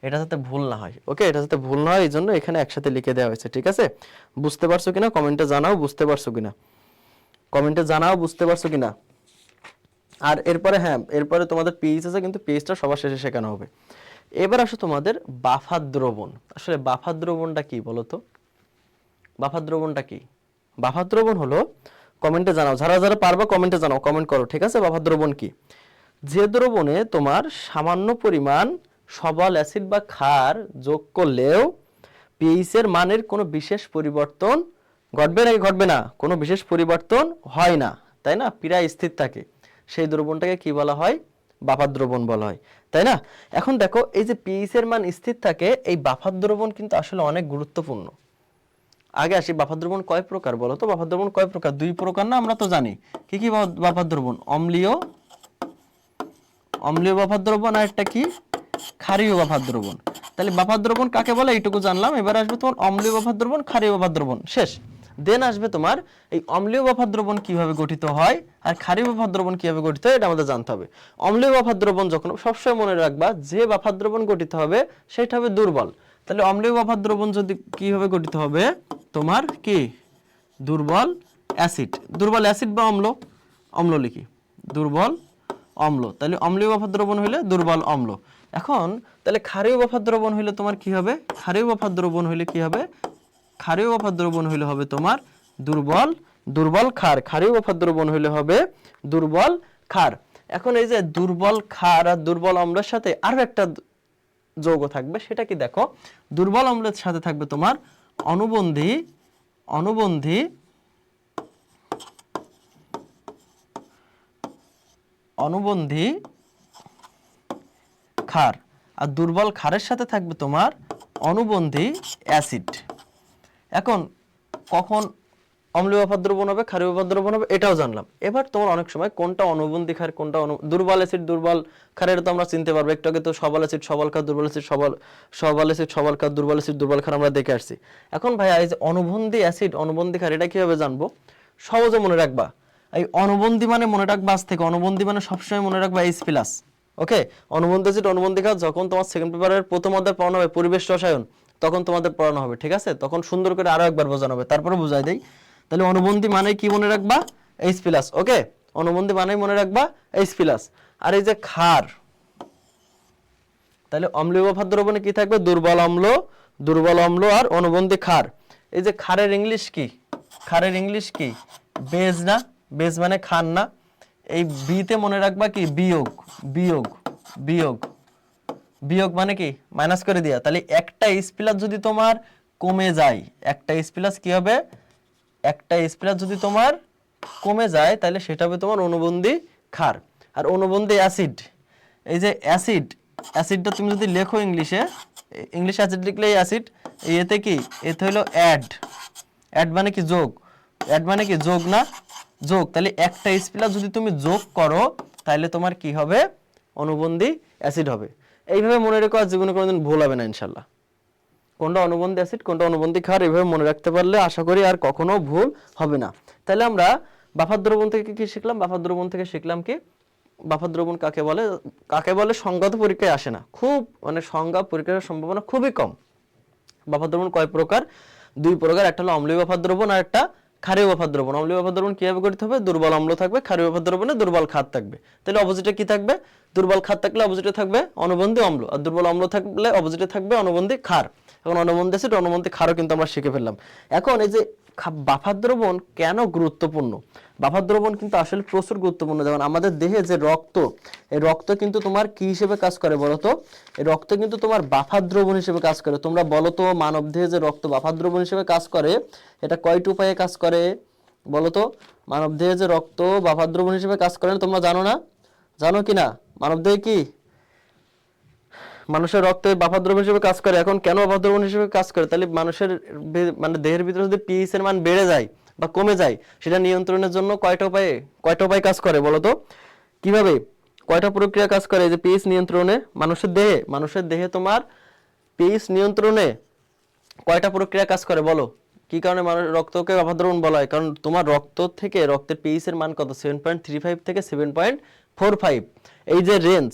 এটা যাতে ভুল না হয়, ওকে, এটা যাতে ভুল না হয় এই জন্য এখানে একসাথে লিখে দেওয়া হয়েছে, ঠিক আছে। বুঝতে পারছো কিনা কমেন্টে জানাও, বুঝতে পারছো কিনা কমেন্টে জানাও, বুঝতে পারছো কিনা। আর এরপরে হ্যাঁ, এরপরে তোমাদের পিএইচ আছে কিন্তু পিএইচটা সবার শেষে শেখানো হবে। এবার আসো তোমাদের বাফার দ্রবণ। আসলে বাফার দ্রবণটা কি বলো তো, বাফার দ্রবণটা কি? বাফার দ্রবণ হলো, কমেন্টে জানাও, যারা যারা পারবা কমেন্টে জানাও, কমেন্ট করো, ঠিক আছে। বাফার দ্রবণ কি? যে দ্রবণে তোমার সামান্য পরিমাণ সবল অ্যাসিড বা ক্ষার যোগ করলেও পিএইচ এর মানের কোনো বিশেষ পরিবর্তন ঘটবে নাকি ঘটবে না, কোনো বিশেষ পরিবর্তন হয় না, তাই না, প্রায় স্থির থাকে, সেই দ্রবণটাকে কি বলা হয়, বাফার দ্রবণ বলা হয়, তাই না। এখন দেখো এই যে পিএইচ এর মান স্থির থাকে, এই বাফার দ্রবণ কিন্তু আসলে অনেক গুরুত্বপূর্ণ। আগে আসি, বাফার দ্রবণ কয় প্রকার বলো তো? বাফার দ্রবণ কয় প্রকার? দুই প্রকার না, আমরা তো জানি। কি কি বাফার দ্রবণ? অম্লীয়, অম্লীয় বাফার দ্রবণ, আর একটা কি, ক্ষারীয় বাফার দ্রবণ। তাহলে বাফার দ্রবণ কাকে বলে এইটুকু জানলাম। এবার আসবে তোমার অম্লীয় বাফার দ্রবণ, ক্ষারীয় বাফার দ্রবণ, শেষ। দেন আসবে তোমার এই অম্লীয় বাফার দ্রবণ কিভাবে গঠিত হয় আর ক্ষারীয় বাফার দ্রবণ কিভাবে গঠিত হয়, এটা আমাদের জানতে হবে। অম্লীয় বাফার দ্রবণ যখন, সবসময় মনে রাখবা যে বাফার দ্রবণ গঠিত হবে সেটা হবে দুর্বল। তাহলে অম্লীয় বাফার দ্রবণ যদি কিভাবে গঠিত হবে, তোমার কি, দুর্বল অ্যাসিড, দুর্বল অ্যাসিড বা অম্ল, অম্ল লিখি, দুর্বল অম্ল। তাহলে অম্লীয় বাফার দ্রবণ হইলে দুর্বল অম্ল। এখন তাহলে ক্ষারীয় বাফার দ্রবণ হইলে তোমার কি হবে, ক্ষারীয় বাফার দ্রবণ হইলে কি হবে, ক্ষারীয় বাফার দ্রবণ হইলে হবে তোমার দুর্বল, দুর্বল ক্ষার। ক্ষারীয় বাফার দ্রবণ হইলে হবে দুর্বল ক্ষার। এখন এই যে দুর্বল ক্ষার আর দুর্বল অম্লের সাথে আরো একটা যৌগ থাকবে, সেটা কি দেখো, দুর্বল অম্লের সাথে থাকবে তোমার অনুবন্ধী, অনুবন্ধী, অনুবন্ধী ক্ষার, আর দুর্বল ক্ষারের সাথে থাকবে তোমার অনুবন্ধী অ্যাসিড। এখন কখন অম্লীয় বাফার দ্রবণ হবে, ক্ষারীয় বাফার দ্রবণ হবে, এটাও জানলাম। এবার তোমার অনেক সময় কোনটা অনুবন্ধী ক্ষার, কোনটা দুর্বল অ্যাসিড, দুর্বল ক্ষারের তো আমরা চিনতে পারবো, একটু আগে তো সবল অ্যাসিড সবল ক্ষার, দুর্বল অ্যাসিড সবল, সবল অ্যাসিড সবল ক্ষার, দুর্বল অ্যাসিড দুর্বল ক্ষার আমরা দেখে আসছি। এখন ভাই এই যে অনুবন্ধী অ্যাসিড অনুবন্ধী ক্ষার, এটা কিভাবে জানবো? সহজে মনে রাখবা, এই অনুবন্ধী মানে মনে রাখবা আজ থেকে, অনুবন্ধী মানে সবসময় মনে রাখবা H প্লাস, ওকে। অনুবন্ধী অ্যাসিড অনুবন্ধী ক্ষার যখন তোমার সেকেন্ড পেপারের প্রথম অধ্যায় পড়ানো হবে পরিবেশ রসায়ন, তখন তোমাদের পড়ানো হবে, ঠিক আছে, তখন সুন্দর করে আরো একবার বোঝানো হবে, তারপরে বুঝাই দেই। তাহলে অনুবন্ধী মানে কি মনে রাখবা, H প্লাস, ওকে, অনুবন্ধী মানে মনে রাখবা H প্লাস। আর এই যে ক্ষার, তাহলে অম্লীয় বাফার দ্রবণে কি থাকবে, দুর্বল অম্ল, দুর্বল অম্ল আর অনুবন্ধী ক্ষার। এই যে ক্ষারের ইংলিশ কি, ক্ষারের ইংলিশ কি, বেজ না, বেজ মানে ক্ষার না। এই বিতে মনে রাখবা কি, বিয়োগ, বিয়োগ, বিয়োগ, বিয়োগ মানে কি, মাইনাস করে দিয়া। তাহলে একটা H প্লাস যদি তোমার কমে যায়, একটা H প্লাস কি হবে, একটা H প্লাস যদি তোমার কমে যায় তাহলে সেটা হবে তোমার অনুবন্ধী ক্ষার। আর অনুবন্ধী অ্যাসিড, এই যে অ্যাসিড, অ্যাসিডটা তুমি যদি লেখো ইংলিশে, ইংলিশ অ্যাসিড লিখলে অ্যাসিড, এতে কি, এতে হলো অ্যাড, অ্যাড মানে কি যোগ, অ্যাড মানে কি যোগ না, যোগ। তাহলে একটা H প্লাস যদি তুমি যোগ করো তাহলে তোমার কি হবে, অনুবন্ধী অ্যাসিড হবে। এইভাবে মনে রেখো, আর জীবনে কোনোদিন ভুল হবে না ইনশাল্লাহ। কোনটা অনুবন্ধী অ্যাসিড কোনটা অনুবন্ধী ক্ষার, এভাবে মনে রাখতে পারলে আশা করি আর কখনো ভুল হবে না। তাহলে আমরা বাফার দ্রবণ থেকে কি শিখলাম, বাফার দ্রবণ থেকে শিখলাম কি, বাফার দ্রবণ কাকে বলে, কাকে বলে সংজ্ঞা তো পরীক্ষায় আসে না, খুব মানে সংজ্ঞা পরীক্ষার সম্ভাবনা খুবই কম। বাফার দ্রবণ কয় প্রকার, দুই প্রকার, একটা হলো অম্লীয় বাফার দ্রবণ আর একটা ক্ষারীয় বাফার দ্রবণ। অম্লীয় বাফার দ্রবণ কিভাবে গঠিত হবে, দুর্বল অম্ল থাকবে, ক্ষারীয় বাফার দ্রবণে দুর্বল ক্ষার থাকবে। তাহলে অপোজিটে কি থাকবে, দুর্বল ক্ষার থাকলে অপোজিটে থাকবে অনুবন্ধী অম্ল, আর দুর্বল অম্ল থাকলে অপোজিটে থাকবে অনুবন্ধী ক্ষার। এখন অনুবন্ধী অ্যাসিড অনুবন্ধী ক্ষারও কিন্তু আমরা শিখে ফেললাম। এখন এই যে বাফার দ্রবণ কেন গুরুত্বপূর্ণ, বাফার দ্রবণ কিন্তু আসলে প্রচুর গুরুত্বপূর্ণ। যেমন আমাদের দেহে যে রক্ত, এই রক্ত কিন্তু তোমার কি হিসেবে কাজ করে বলতো, এই রক্ত কিন্তু তোমার বাফার দ্রবণ হিসেবে কাজ করে। তোমরা বলো তো, মানব দেহে যে রক্ত বাফার দ্রবণ হিসেবে কাজ করে, এটা কয়টি উপায়ে কাজ করে বলো তো? মানব দেহে যে রক্ত বাফার দ্রবণ হিসেবে কাজ করে তোমরা জানো না, জানো কি না? মানব দেহে কি মানুষের রক্তে বাফার দ্রবণ হিসেবে কাজ করে। এখন কেন বাফার দ্রবণ হিসেবে কাজ করে, তাহলে মানুষের মানে দেহের ভিতরে যদি পিএইচ এর মান বেড়ে যায় বা কমে যায়, সেটা নিয়ন্ত্রণের জন্য কয়টা উপায়ে কাজ করে বলো তো? কিভাবে, কয়টা প্রক্রিয়া কাজ করে যে পিএইচ নিয়ন্ত্রণে মানুষের দেহে? মানুষের দেহে তোমার পিএইচ নিয়ন্ত্রণে কয়টা প্রক্রিয়া কাজ করে বলো? কি কারণে মানুষ রক্তকে বাফার দ্রবণ বলা হয়? কারণ তোমার রক্ত থেকে রক্তের পিএইচ এর মান কত? 7.35 থেকে 7.45, এই যে রেঞ্জ,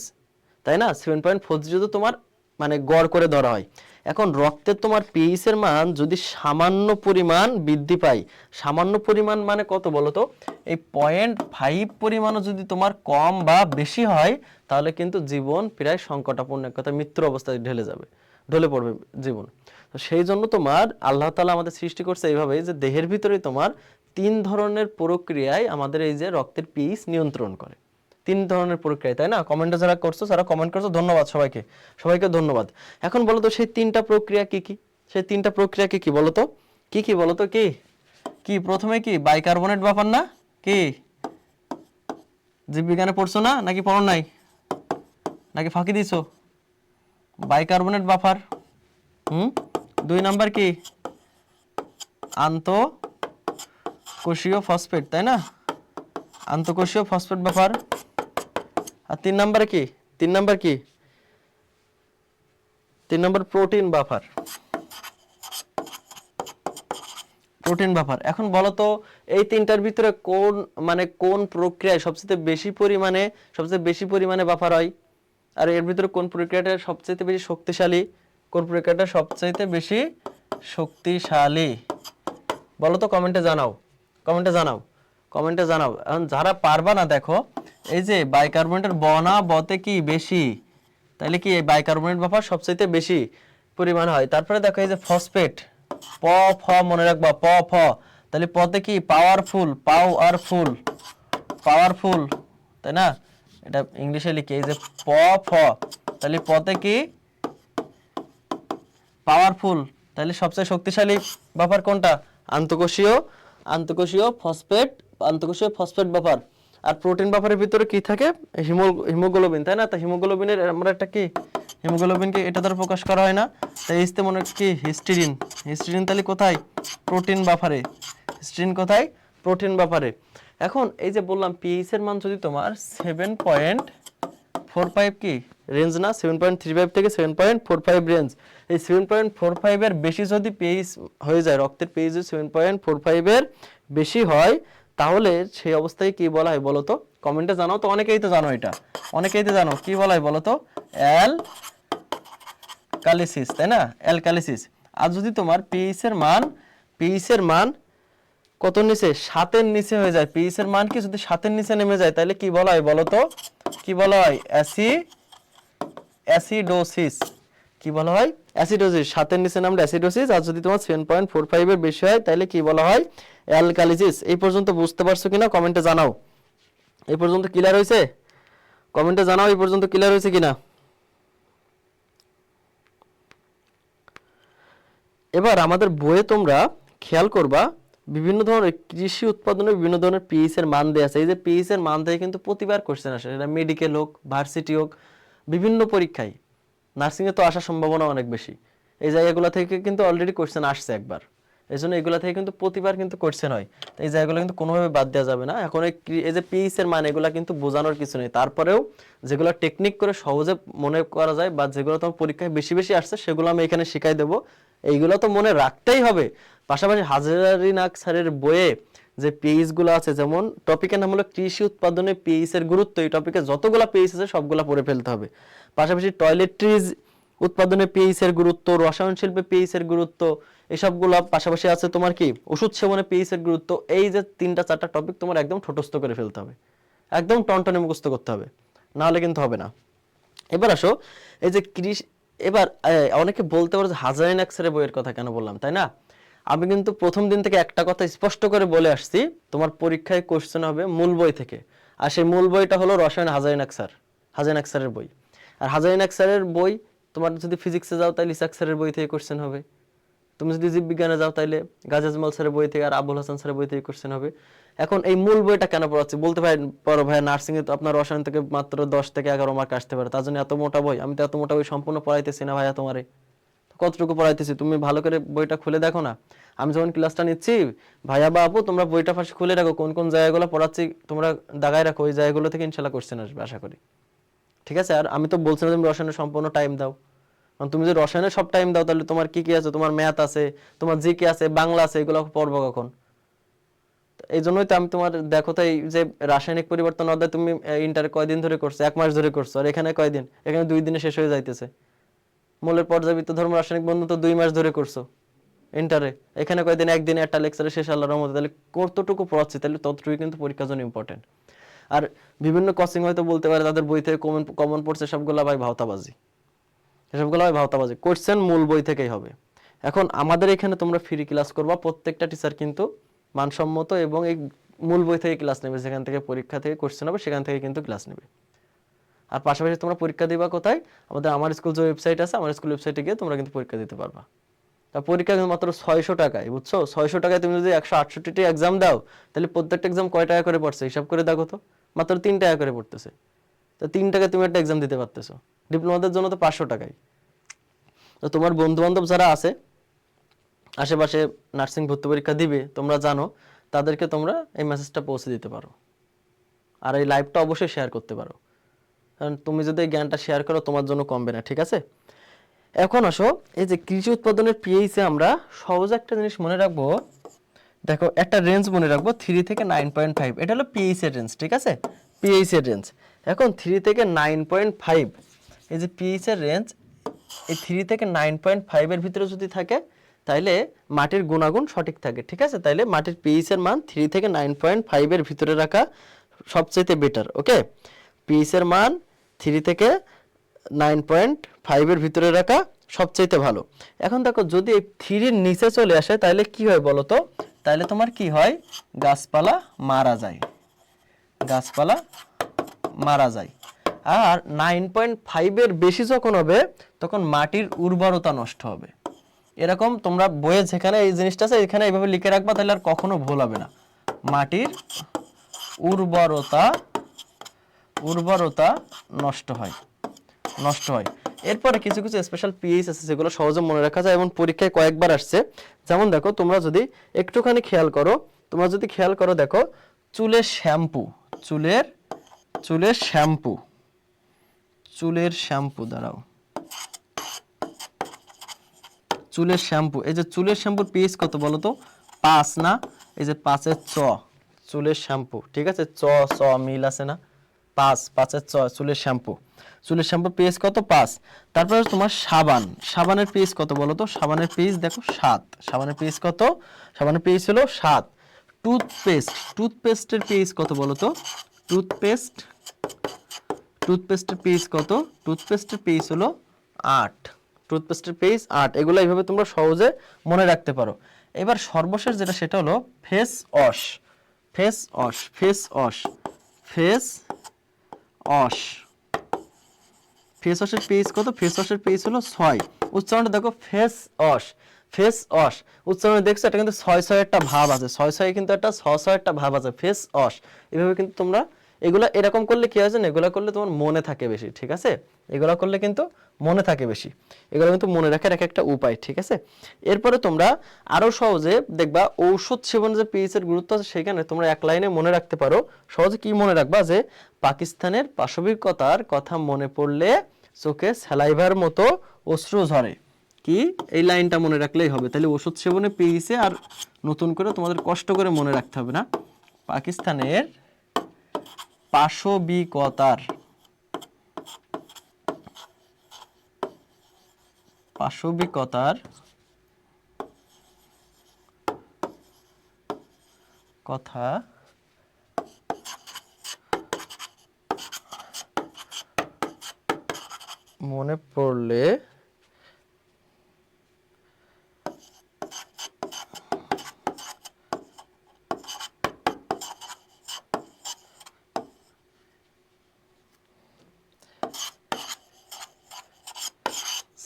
তাই না? 7.40 তোমার মানে গড় করে ধরা হয়। এখন রক্তের তোমার পিএইচ এর মান যদি সামান্য পরিমাণ বৃদ্ধি পায়, সামান্য পরিমাণ মানে কত বলো তো? এই 0.5 পরিমাণও যদি তোমার কম বা বেশি হয়, তাহলে কিন্তু জীবন প্রায় সংকটাপন্ন, এক কথা মৃত্যুর অবস্থায় ঢলে পড়বে জীবন। তো সেই জন্য তোমার আল্লাহ তাআলা আমাদের সৃষ্টি করছে এইভাবে যে দেহের ভিতরে তোমার 3 ধরনের প্রক্রিয়ায় আমাদের এই যে রক্তের পিএইচ নিয়ন্ত্রণ করে। 3 ধরনের প্রক্রিয়া, তাই না? কমেন্টে যারা করছো, যারা কমেন্ট করছো, ধন্যবাদ সবাইকে ধন্যবাদ। এখন বলো তো সেই 3টা প্রক্রিয়া কি কি? সেই 3টা প্রক্রিয়া কি কি বলো তো? কি বলো তো? কি প্রথমে কি বাইকার্বনেট বাফার না? কি জীববিজ্ঞানে পড়ছো না, নাকি পড়ো নাই, নাকি ফাঁকি দিছো? Bicarbonate buffer. 2 নাম্বার কি আন্তঃকোষীয় ফসফেট, তাই না? আন্তঃকোষীয় ফসফেট বাফার। আর 3 নাম্বারে কি? 3 নাম্বার প্রোটিন বাফার। এখন বলো তো এই 3টার ভিতরে কোন প্রক্রিয়ায় সবচেয়ে বেশি পরিমাণে বাফার হয়? আর এর ভিতরে কোন প্রক্রিয়াটা সবচেয়ে বেশি শক্তিশালী? বলো তো, কমেন্টে জানাও। এখন যারা পারবা না, দেখো এই যে বাইকার্বনেটের বতে কি বেশি, তাহলে কি এই বাইকার্বনেট বাফার সবচেয়ে বেশি পরিমাণ হয়। তারপরে দেখো এই যে ফসফেট, মনে রাখবা, তাহলে পতে কি পাওয়ারফুল, তাই না? এটা ইংলিশে লিখি, এই যে তাহলে পতে কি পাওয়ারফুল, তাহলে সবচেয়ে শক্তিশালী বাফার কোনটা? আন্তঃকোষীয় ফসফেট বাফার। আর প্রোটিন বাফারের ভিতরে কি থাকে? হিমোগ্লোবিন, তাই না? তো হিমোগ্লোবিনের আমরা একটা কি হিমোগ্লোবিনকে এটা দ্বারা প্রকাশ করা হয় না, তাই ইসতে মনে কি হিস্টিডিন তাহলে কোথায়? প্রোটিন বাফারে। এখন এই যে বললাম পিএইচ এর মান যদি তোমার 7.45 কি রেঞ্জ না, 7.35 থেকে 7.45 রেঞ্জ, এই 7.45 এর বেশি যদি পিএইচ হয়ে যায়, রক্তের পিএইচ 7.45 এর বেশি হয়, তাহলে সেই অবস্থায় কি বলা হয় বলো তো? কমেন্টে জানাও তো, অনেকেই তো জানো, কি বলা হয় বলো তো? অ্যালকালিসিস, তাই না? অ্যালকালিসিস। আর যদি তোমার পিএইচ এর মান কত নিচে? 7 এর নিচে হয়ে যায়, পিএইচ এর মান কি যদি 7 এর নিচে নেমে যায়, তাহলে কি বলা হয় বলো তো? অ্যাসিডোসিস। কি বলা হয়? অ্যাসিডোসিস। 7 এর নিচে নামলে অ্যাসিডোসিস। আর যদি তোমার 7.45 এর বেশি হয়, তাহলে কি বলা হয়? অ্যালকালিসিস। এই পর্যন্ত বুঝতে পারছো কিনা কমেন্টে জানাও। এই পর্যন্ত ক্লিয়ার হয়েছে? কমেন্টে জানাও এই পর্যন্ত ক্লিয়ার হয়েছে কিনা। এবার আমাদের বইয়ে তোমরা খেয়াল করবা, বিভিন্ন ধরনের কৃষি উৎপাদনে বিভিন্ন ধরনের পিএইচ এর মান দেয়া আছে। এই যে পিএইচ এর মান দিয়ে কিন্তু প্রতিবার কোশ্চেন আসে, এটা মেডিকেল হোক, ভার্সিটি হোক, বিভিন্ন পরীক্ষায়, নার্সিং এ তো আসার সম্ভাবনা অনেক বেশি। এই জায়গাগুলো থেকে কিন্তু অলরেডি কোশ্চেন আসছে একবার, এই জন্য এগুলা থেকে কিন্তু প্রতিবার কিন্তু কোশ্চেন হয়। তো এই জায়গাগুলো কিন্তু কোনোভাবে বাদ দেওয়া যাবে না। এখন এই যে পিএইচ এর মান, এগুলা কিন্তু বোঝানোর কিছু নেই, তারপরেও যেগুলো টেকনিক করে সহজে মনে করা যায় বা যেগুলো তোমার পরীক্ষায় বেশি আসছে, সেগুলো আমি এখানে শিখাই দেবো। এইগুলো তো মনে রাখতেই হবে। পাশাপাশি হাজারিনাক স্যারের বইয়ে যে পিএইচ গুলো আছে, যেমন টপিকের নাম হলো কৃষি উৎপাদনে পিএইচ এর গুরুত্ব, এই টপিকে যতগুলা পিএইচ আছে সবগুলা পড়ে ফেলতে হবে। পাশাপাশি টয়লেট্রিজ উৎপাদনে পিএইচ এর গুরুত্ব, রসায়ন শিল্পে পিএইচ এর গুরুত্ব, এসবগুলো পাশাপাশি আছে তোমার কি ওষুধ সেবনে পিএইচ এর গুরুত্ব। এই যে 3-4টা টপিক তোমার একদম ঠোঁটস্থ করে ফেলতে হবে, একদম টনটনে মুখস্থ করতে হবে, না হলে কিন্তু হবে না। এবার আসো এই যে এবার অনেকে বলতে পারে যে হাজারিনাক স্যারের বইয়ের কথা কেন বললাম, তাই না? আমি কিন্তু প্রথম দিন থেকে একটা কথা স্পষ্ট করে বলে আসছি, তোমার পরীক্ষায় কোশ্চেন হবে মূল বই থেকে, আর সেই মূল বইটা হলো রসায়ন হাজারিনাক স্যারের বই। আর হাজারিনাক স্যারের বই তোমার যদি ফিজিক্সে যাও তাহলে ইসাক স্যারের বই থেকে কোশ্চেন হবে, তুমি যদি জীববিজ্ঞানে যাও তাহলে গাজী আজমল স্যারের বই থেকে আর আবুল হাসান স্যারের বই থেকে কোশ্চেন হবে। এখন এই মূল বইটা কেন পড়াচ্ছি বলতে পারো ভাই, নার্সিং এ তো আপনার রসায়ন থেকে মাত্র 10 থেকে 11 মার্ক আসতে পারে, তার জন্য এত মোটা বই? আমি তো এত মোটা বই সম্পূর্ণ পড়াইতেছি না ভাইয়া, তোমারে কতটুকু পড়াইতেছি তুমি ভালো করে বইটা খুলে দেখো না। আমি যখন ক্লাসটা নিচ্ছি, ভাইয়া বা আপু তোমরা বইটা ফার্স্ট খুলে রাখো, কোন কোন জায়গাগুলো পড়াচ্ছি তোমরা দাগায় রাখো, ওই জায়গাগুলো থেকে ইনশাল্লাহ কোশ্চেন আসবে আশা করি, ঠিক আছে? আর আমি তো বলছি না তুমি রসায়নের সম্পূর্ণ টাইম দাও, কারণ তুমি যদি রসায়নে সব টাইম দাও তাহলে তোমার কি কি আছে, তোমার ম্যাথ আছে, তোমার জিকে আছে, বাংলা আছে, এগুলো পড়বো কখন? এই জন্যই তো আমি তোমার দেখো তো এই যে রাসায়নিক পরিবর্তন অধ্যায় তুমি ইন্টার কয়দিন ধরে করছো, 1 মাস ধরে করছো, আর এখানে কয়দিন, এখানে 2 দিনে শেষ হয়ে যাইতেছে। মূলের পর্যাবৃত্ত ধর্ম রাসায়নিক বন্ধন তো 2 মাস ধরে করছো ইন্টারে, এখানে কয়দিন, একদিনে একটা লেকচারে শেষ আল্লাহর রহমতে। তাহলে কতটুকু পড়াচ্ছি, তাহলে ততটুকু কিন্তু পরীক্ষার জন্য ইম্পর্টেন্ট। আর বিভিন্ন কোচিং হয়তো বলতে পারে তাদের বই থেকে কমন কমন পড়ছে, সবগুলা ভাই ভাওতাবাজি, এসবগুলো ভাই ভাওতাবাজি। কোশ্চেন মূল বই থেকেই হবে। এখন আমাদের এখানে তোমরা ফ্রি ক্লাস করবা, প্রত্যেকটা টিচার কিন্তু মানসম্মত এবং এই মূল বই থেকে ক্লাস নেবে, যেখান থেকে পরীক্ষা থেকে কোশ্চেন হবে সেখান থেকে কিন্তু ক্লাস নেবে। আর পাশাপাশি তোমরা পরীক্ষা দিবা কোথায়, আমাদের আমার স্কুল যে ওয়েবসাইট আছে, আমার স্কুল ওয়েবসাইটে গিয়ে তোমরা কিন্তু পরীক্ষা দিতে পারবা। তা পরীক্ষা কিন্তু মাত্র 600 টাকায়, বুঝছো? 600 টাকায় তুমি যদি 168টি এক্সাম দাও, তাহলে প্রত্যেকটা এক্সাম কয় টাকা করে পড়ছে হিসাব করে দেখো তো, মাত্র 3 টাকা করে পড়তেছে। তো 3 টাকায় তুমি একটা এক্সাম দিতে পারতেছো, ডিপ্লোমাদের জন্য তো 500 টাকায়। তো তোমার বন্ধু বান্ধব যারা আছে আশেপাশে নার্সিং ভর্তি পরীক্ষা দিবে, তোমরা জানো, তাদেরকে তোমরা এই মেসেজটা পৌঁছে দিতে পারো। আর এই লাইভটা অবশ্যই শেয়ার করতে পারো, কারণ তুমি যদি এই জ্ঞানটা শেয়ার করো তোমার জন্য কমবে না, ঠিক আছে? এখন আসো, এই যে কৃষি উৎপাদনের পিএইচে আমরা সহজ একটা জিনিস মনে রাখবো। দেখো একটা রেঞ্জ মনে রাখবো 3 থেকে 9.5, এটা হলো পিএইচ এর রেঞ্জ, ঠিক আছে? পিএইচ এর রেঞ্জ। এখন 3 থেকে 9.5, এই যে পিএইচ এর রেঞ্জ, এই 3 থেকে 9.5 এর ভিতরে যদি থাকে তাহলে মাটির গুণাগুণ সঠিক থাকে, ঠিক আছে? তাহলে মাটির পিএইচ এর মান 3 থেকে 9.5 এর ভিতরে রাখা সবচেয়ে বেটার। ওকে, পিএইচ এর মান 3 থেকে 9.5 এর ভিতরে রাখা সবচেয়ে ভালো। এখন দেখো যদি এই 3 এর নিচে চলে আসে তাহলে কি হয় বলো তো? তাহলে তোমার কি হয়, গাছপালা মারা যায়, গাছপালা মারা যায়। আর 9.5 এর বেশি যখন হবে তখন মাটির উর্বরতা নষ্ট হবে। এরকম তোমরা বইয়ে যেখানে এই জিনিসটা আছে এখানে এইভাবে লিখে রাখবা, তাহলে আর কখনো ভুল হবে না। মাটির উর্বরতা নষ্ট হয়, নষ্ট হয়। এরপরে কিছু কিছু স্পেশাল পিএইচ আছে যেগুলো সহজে মনে রাখা যায় এবং পরীক্ষায় কয়েকবার আসছে। যেমন দেখো, তোমরা যদি একটুখানি খেয়াল করো, তোমরা যদি খেয়াল করো, দেখো চুলের শ্যাম্পু, চুলের শ্যাম্পু, চুলের শ্যাম্পু, দাঁড়াও, চুলের শ্যাম্পু, এই যে চুলের শ্যাম্পুর পিএইচ কত বলো তো? 5 না? এই যে 5 চ, চুলের শ্যাম্পু, ঠিক আছে? চ চ মিল আছে না? 5 চ, চুলের শ্যাম্পু, চুলের শ্যাম্পুর পিএইচ কত? 5। তারপরে তোমার সাবান, সাবানের পিএইচ কত বলো তো? সাবানের পিএইচ দেখো 7, সাবানের পিএইচ কত? সাবানের পিএইচ হলো 7। টুথপেস্ট, টুথপেস্টের পিএইচ কত বলো তো? টুথপেস্টের পিএইচ কত? টুথপেস্টের পিএইচ হলো 8, টুথপেস্টের পিএইচ 8। এগুলো এইভাবে তোমরা সহজে মনে রাখতে পারো। এবার সর্বশেষ যেটা সেটা হলো face wash, face wash, face wash, face wash, face ওয়াশের পিএইচ কত? ফেস ওয়াশের পিএইচ হলো 6। উচ্চারণটা দেখো, ফেস ওয়াশ, ফেস ওয়াশ, উচ্চারণে দেখছো এটা কিন্তু 6 একটা ভাব আছে, 6 কিন্তু একটা 6 একটা ভাব আছে, ফেস ওয়াশ। এভাবে কিন্তু তোমরা এগুলা এরকম করলে কি হয় জানো, এগুলা করলে তোমার মনে থাকে বেশি, ঠিক আছে? এগুলা করলে কিন্তু মনে থাকে বেশি, এগুলো কিন্তু মনে রাখার একটা উপায়, ঠিক আছে? এরপরে তোমরা আরো সহজে দেখবা ঔষধ সেবনে যে পিএইচ এর গুরুত্ব আছে, সেখানে তোমরা এক লাইনে মনে রাখতে পারো। সহজে কি মনে রাখবা, যে পাকিস্তানের পাশবিকতার কথা মনে পড়লে চোখে স্যালাইভার মতো অশ্রু ঝরে। কি, এই লাইনটা মনে রাখলেই হবে। তাহলে ওষুধ সেবনে পিএইচে আর নতুন করে তোমাদের কষ্ট করে মনে রাখতে হবে না। পাকিস্তানের পাশবিকতার, পাশবিকতার কথা মনে পড়লে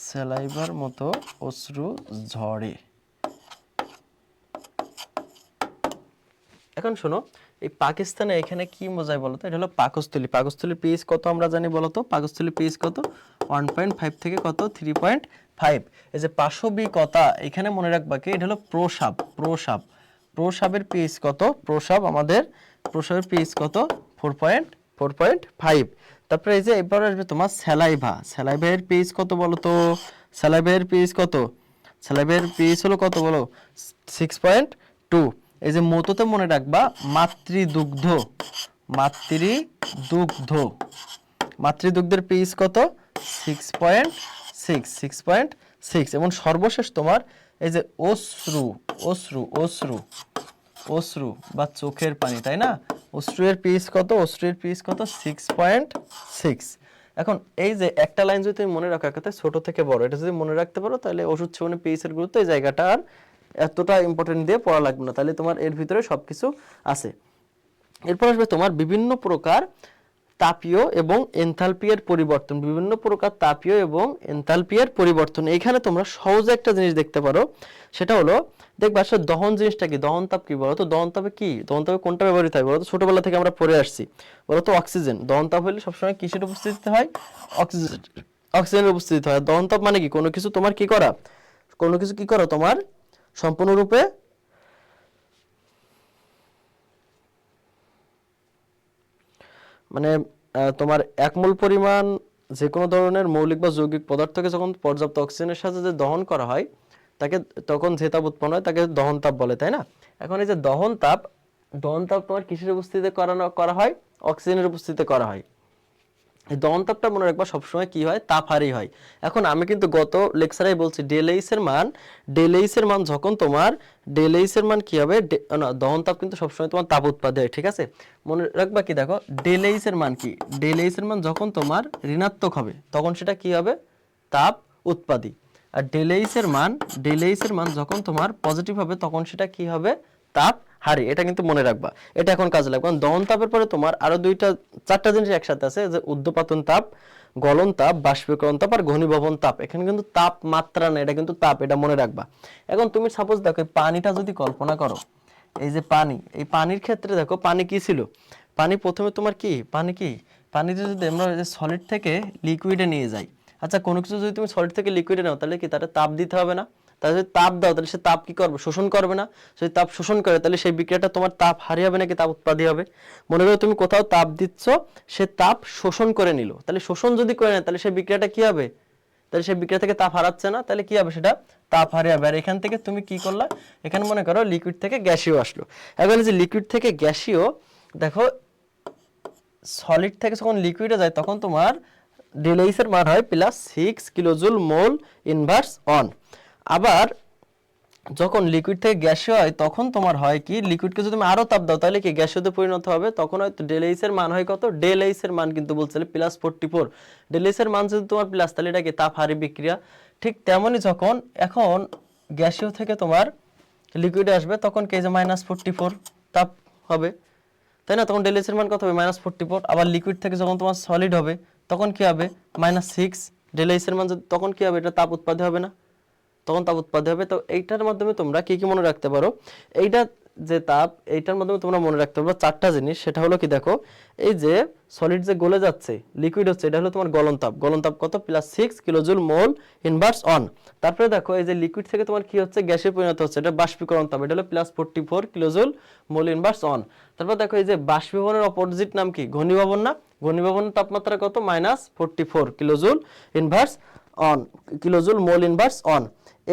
স্যালাইভার মতো অশ্রু ঝরে। এখন শোনো, এই পাকিস্তানে এখানে কি বোঝায় বলতো? এটা হলো পাকস্থলী, পাকস্থলীর পিএইচ কত আমরা জানি বলতো? পাকস্থলীর পিএইচ কত? 1.5 থেকে কত? 3.5। এই যে পাশবিকতা, এখানে মনে রাখবা কি, এটা হলো প্রসাব, প্রসাব, প্রসাবের পিএইচ কত? প্রসাব আমাদের প্রসাবের পিএইচ কত? 4.5। তারপরে এই যে এবার আসবে তোমার স্যালাইভা। স্যালাইভার পিএইচ কত বলো তো? স্যালাইভার পিএইচ কত? স্যালাইভার পিএইচ হলো কত বলো? 6.2। এই যে মতোতে মনে রাখবা মাতৃদুগ্ধ, মাতৃদুগ্ধ, মাতৃদুগ্ধের পিএইচ কত? 6.6, 6.6। এবং সর্বশেষ তোমার এই যে অশ্রু, অশ্রু, অশ্রু, অশ্রু বা চোখের পানি, তাই না? অশ্রুয়ের পিএইচ কত? অশ্রুয়ের পিএইচ কত? 6.6। এখন এই যে একটা লাইন যদি তুমি মনে রাখো একাতে ছোট থেকে বড়, এটা যদি মনে রাখতে পারো তাহলে ওষুধ সেবনে পিএইচ এর গুরুত্ব এই জায়গাটা আর এতটা ইম্পর্টেন্ট দিয়ে পড়া লাগবে না, তাহলে তোমার এর ভিতরে সবকিছু আছে। এরপর আসবে তোমার বিভিন্ন প্রকার তাপীয় এবং এনথালপি এর পরিবর্তন। বিভিন্ন প্রকার তাপীয় এবং এনথালপি এর পরিবর্তন। এখানে তোমরা সহজে একটা জিনিস দেখতে পারো, সেটা হলো দেখবা আসলে দহন জিনিসটা কি, দহন তাপ কি বলো তো? দহন তাপে কি, দহন তাপে কোনটা ব্যবহৃত হয় বলো তো? ছোটবেলা থেকে আমরা পড়ে আসছি বলো তো? অক্সিজেন। দহন তাপ হলে সবসময় কিসের উপস্থিতিতে হয়? অক্সিজেন, অক্সিজেনের উপস্থিতিতে হয়। দহন তাপ মানে কি? কোনো কিছু তোমার কি করা, কোনো কিছু কি করা তোমার সম্পূর্ণরূপে মানে তোমার এক মোল পরিমাণ যে কোনো ধরনের মৌলিক বা যৌগিক পদার্থকে যখন পর্যাপ্ত অক্সিজেনের সাথে যে দহন করা হয় তাকে, তখন যে তাপ উৎপন্ন হয় তাকে দহন তাপ বলে, তাই না? এখন এই যে দহন তাপ, দহন তাপ তোমার কিসের উপস্থিতিতে করা হয়? অক্সিজেনের উপস্থিতিতে করা হয়। এই দহন তাপটা মনে রাখবা সবসময় কি হয়? তাপ হারি হয়। এখন আমি কিন্তু গত লেকচারে বলছি ডেলএইচ এর মান, ডেলএইচ এর মান যখন তোমার, ডেলএইচ এর মান কি হবে? না, দহন তাপ কিন্তু সবসময় তোমার তাপ উৎপাদন হয়, ঠিক আছে? মনে রাখবা কি, দেখো ডেলএইচ এর মান কি? ডেলএইচ এর মান যখন তোমার ঋণাত্মক হবে তখন সেটা কি হবে? তাপ উৎপাদী। আর ডেলএইচ এর মান, ডেলএইচ এর মান যখন তোমার পজিটিভ হবে তখন সেটা কি হবে? তাপ হারি। এটা কিন্তু মনে রাখবা, এটা এখন কাজে লাগবে। কারণ দহন তাপের পরে তোমার আরো চারটা জিনিস একসাথে আছে, যে ঊর্ধ্বপাতন তাপ, গলন তাপ, বাষ্পীকরণ তাপ আর ঘনীভবন তাপ। এখানে কিন্তু তাপ মাত্রা না, এটা কিন্তু তাপ, এটা মনে রাখবা। এখন তুমি সাপোজ দেখো পানিটা যদি কল্পনা করো, এই যে পানি, এই পানির ক্ষেত্রে দেখো পানি কি ছিল? পানি প্রথমে তোমার কি, পানি কি, পানিতে যদি আমরা সলিড থেকে লিকুইডে নিয়ে যাই, আচ্ছা কোনো কিছু যদি তুমি সলিড থেকে লিকুইডে নাও তাহলে কি তার তাপ দিতে হবে না? তাহলে যদি তাপ দাও তাহলে সে তাপ কি করবে? শোষণ করবে না? যদি তাপ শোষণ করে তাহলে সেই বিক্রিয়াটা তোমার তাপ হারিয়ে হবে নাকি তাপ উৎপাদী হবে? মনে করো তুমি কোথাও তাপ দিচ্ছ, সে তাপ শোষণ করে নিল, তাহলে শোষণ যদি করে নেয় তাহলে সেই বিক্রিয়াটা কি হবে? তাহলে সেই বিক্রিয়া থেকে তাপ হারাচ্ছে না, তাহলে কি হবে? সেটা তাপ হারিয়ে যাবে। আর এখান থেকে তুমি কি করলা? এখানে মনে করো লিকুইড থেকে গ্যাসীয় আসলো। এখন যে লিকুইড থেকে গ্যাসীয়, দেখো সলিড থেকে যখন লিকুইডে যায় তখন তোমার ডেলএইচ এর মান হয় +6 কিলোজুল মোল ইনভার্স অন। আবার যখন লিকুইড থেকে গ্যাসীয় হয় তখন তোমার হয় কি, লিকুইডকে যদি তুমি আরো তাপ দাও তাহলে কি গ্যাসীয়তে পরিণত হবে, তখন হয়তো ডেলএইচ এর মান হয় কত? ডেলএইচ এর মান কিন্তু বলছিলে +44। ডেলএইচ এর মান যদি তোমার প্লাস, তাহলে এটা কি তাপ হারি বিক্রিয়া। ঠিক তেমনি যখন এখন গ্যাসীয় থেকে তোমার লিকুইডে আসবে তখন কি যে -44 তাপ হবে, তাই না? তখন ডেলএইচ এর মান কত হবে? -44। আবার লিকুইড থেকে যখন তোমার সলিড হবে তখন কি হবে? -6 ডেলএইচ এর মান, তখন কি হবে? এটা তাপ উৎপাদন হবে না? তখন তাপ উৎপাদন হবে। তো এইটার মাধ্যমে তোমরা কি কি মনে রাখতে পারো? এইটা যে তাপ, এইটার মাধ্যমে তোমরা মনে রাখতে পারো চারটা জিনিস। সেটা হলো কি, দেখো এই যে সলিড যে গলে যাচ্ছে, লিকুইড হচ্ছে, এটা হলো তোমার গলন তাপ। গলন তাপ কত? +6 কিলোজুল মোল ইনভার্স অন। তারপরে দেখো এই যে লিকুইড থেকে তোমার কি হচ্ছে? গ্যাসে পরিণত হচ্ছে, এটা বাষ্পীকরণ তাপ, এটা হলো +44 কিলোজুল মোল ইনভার্স অন। তারপর দেখো এই যে বাষ্পীভবনের অপোজিট নাম কি? ঘনীভবন না? ঘনীভবনের তাপমাত্রা কত? -44 kilojoule inverse on, kilojoule mole inverse on.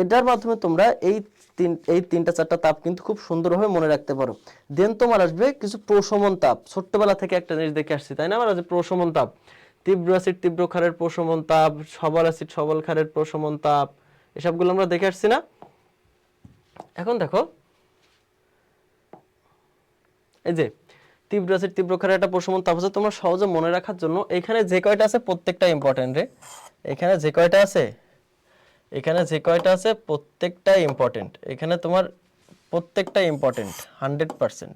এটার মাধ্যমে তোমরা এই তিনটা চারটা তাপ কিন্তু খুব সুন্দরভাবে মনে রাখতে পারো। দেন তোমার আসবে কিছু প্রশমন তাপ। ছোট্টবেলা থেকে একটা জিনিস দেখে আসছি, তাই না? আমরা যে প্রশমন তাপ, তীব্র অ্যাসিড তীব্র ক্ষারের প্রশমন তাপ, সবল অ্যাসিড সবল ক্ষারের প্রশমন তাপ, এসবগুলো আমরা দেখে আসছি না? এখন দেখো এই যে তীব্র অ্যাসিড তীব্র ক্ষারের একটা প্রশমন তাপ আছে, তোমরা সহজে মনে রাখার জন্য এখানে যে কয়টা আছে প্রত্যেকটা ইম্পর্টেন্ট রে। এখানে যে কয়টা আছে, এখানে যে কয়টা আছে প্রত্যেকটা ইম্পর্টেন্ট। এখানে তোমার প্রত্যেকটা ইম্পর্টেন্ট 100%।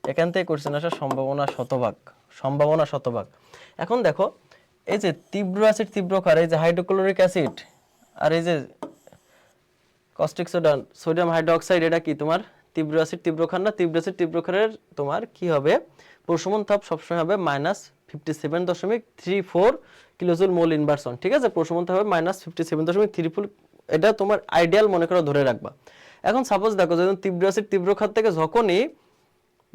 এখান থেকে কোশ্চেন আসার সম্ভাবনা শতভাগ, সম্ভাবনা শতভাগ। এখন দেখো এই যে তীব্র অ্যাসিড তীব্র ক্ষার, এই যে হাইড্রোক্লোরিক অ্যাসিড আর এই যে কস্টিক সোডা, সোডিয়াম হাইড্রোক্সাইড, এটা কি তোমার তীব্র অ্যাসিড তীব্র ক্ষার না? তীব্র অ্যাসিড তীব্র ক্ষারের তোমার কি হবে? প্রশমন তাপ সবসময় হবে -57.34 কিলোজুল মোল ইনভার্স অন। ঠিক আছে, প্রশমন তাপ হবে -57.34। এটা তোমার আইডিয়াল মনে করো ধরে রাখবা। এখন সাপোজ দেখো যখন তীব্র অ্যাসিড তীব্র ক্ষার থেকে যখনই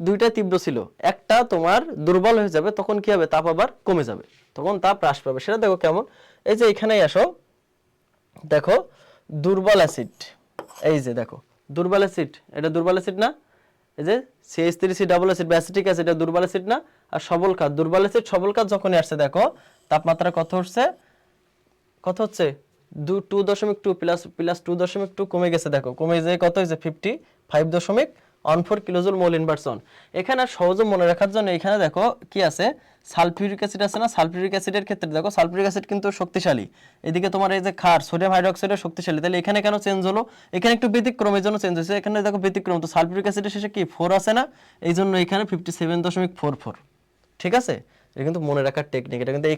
দুইটা তীব্র ছিল, একটা তোমার দুর্বল হয়ে যাবে, তখন কি হবে, তাপ আবার কমে যাবে, তখন তাপ হ্রাস পাবে। সেটা দেখো কেমন, এই যে এখানেই আসো, দেখো দুর্বল অ্যাসিড, এই যে দেখো দুর্বল অ্যাসিড, এটা দুর্বল অ্যাসিড না, এই যে CH3C ডাবল অ্যাসিড বা অ্যাসিটিক অ্যাসিড, এটা দুর্বল অ্যাসিড না। আর সবল কাজ, দুর্বল অ্যাসিড সবল কাজ যখনই আসছে দেখো তাপমাত্রা কত হচ্ছে, কত হচ্ছে 2.2 প্লাস প্লাস 2.2 কমে গেছে, দেখো কমে যায় কত হয়েছে 55.14 কিলোজুল মোল ইনভার্সন। এখানে সহজে মনে রাখার জন্য এখানে দেখো কি আছে, সালফিউরিক অ্যাসিড আছে না, সালফিউরিক অ্যাসিডের ক্ষেত্রে দেখো সালফিউরিক অ্যাসিড কিন্তু শক্তিশালী, এদিকে তোমার এই যে ক্ষার সোডিয়াম হাইড্রোক্সাইডের শক্তিশালী, তাহলে এখানে কেন চেঞ্জ হলো, এখানে একটু ব্যতিক্রমের জন্য চেঞ্জ হয়েছে, এখানে দেখো ব্যতিক্রম, তো সালফিউরিক অ্যাসিডের শেষে কি 4 আছে না, এই জন্য এখানে 57.44। ঠিক আছে, এটা কিন্তু মনে রাখার টেকনিক, এটা কিন্তু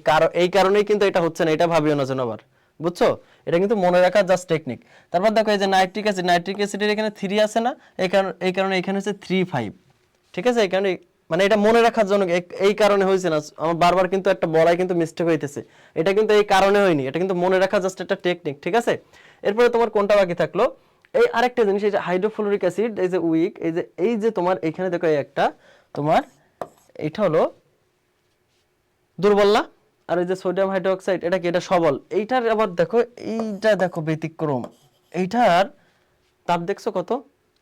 এই কারণেই কিন্তু এটা হচ্ছে না, এটা ভাবিও না যেন আবার, বুঝছো, এটা কিন্তু মনে রাখার জাস্ট টেকনিক। তারপর দেখো এই যে নাইট্রিক অ্যাসিড, নাইট্রিক অ্যাসিডের এখানে 3 আছে না, এই কারণে এখানে হচ্ছে 3.5। ঠিক আছে, এই কারণে মানে এটা মনে রাখার জন্য এই কারণে হয়েছে না, আমার বারবার কিন্তু একটা বলাই কিন্তু মিস্টেক হইতেছে, এটা কিন্তু এই কারণে হয়নি, এটা কিন্তু মনে রাখা জাস্ট একটা টেকনিক। ঠিক আছে, এরপরে তোমার কোনটা বাকি থাকলো, এই আরেকটা জিনিস, এই যে হাইড্রোফ্লোরিক অ্যাসিড, এই যে উইক, এই যে তোমার এখানে দেখো এই একটা তোমার এটা হলো দুর্বল না, আর এই যে সোডিয়াম হাইড্রোক্সাইড এটা কি, এটা সবল। এইটার আবার দেখো, এইটা দেখো ব্যতিক্রম, এইটার তাপ দেখছো কত,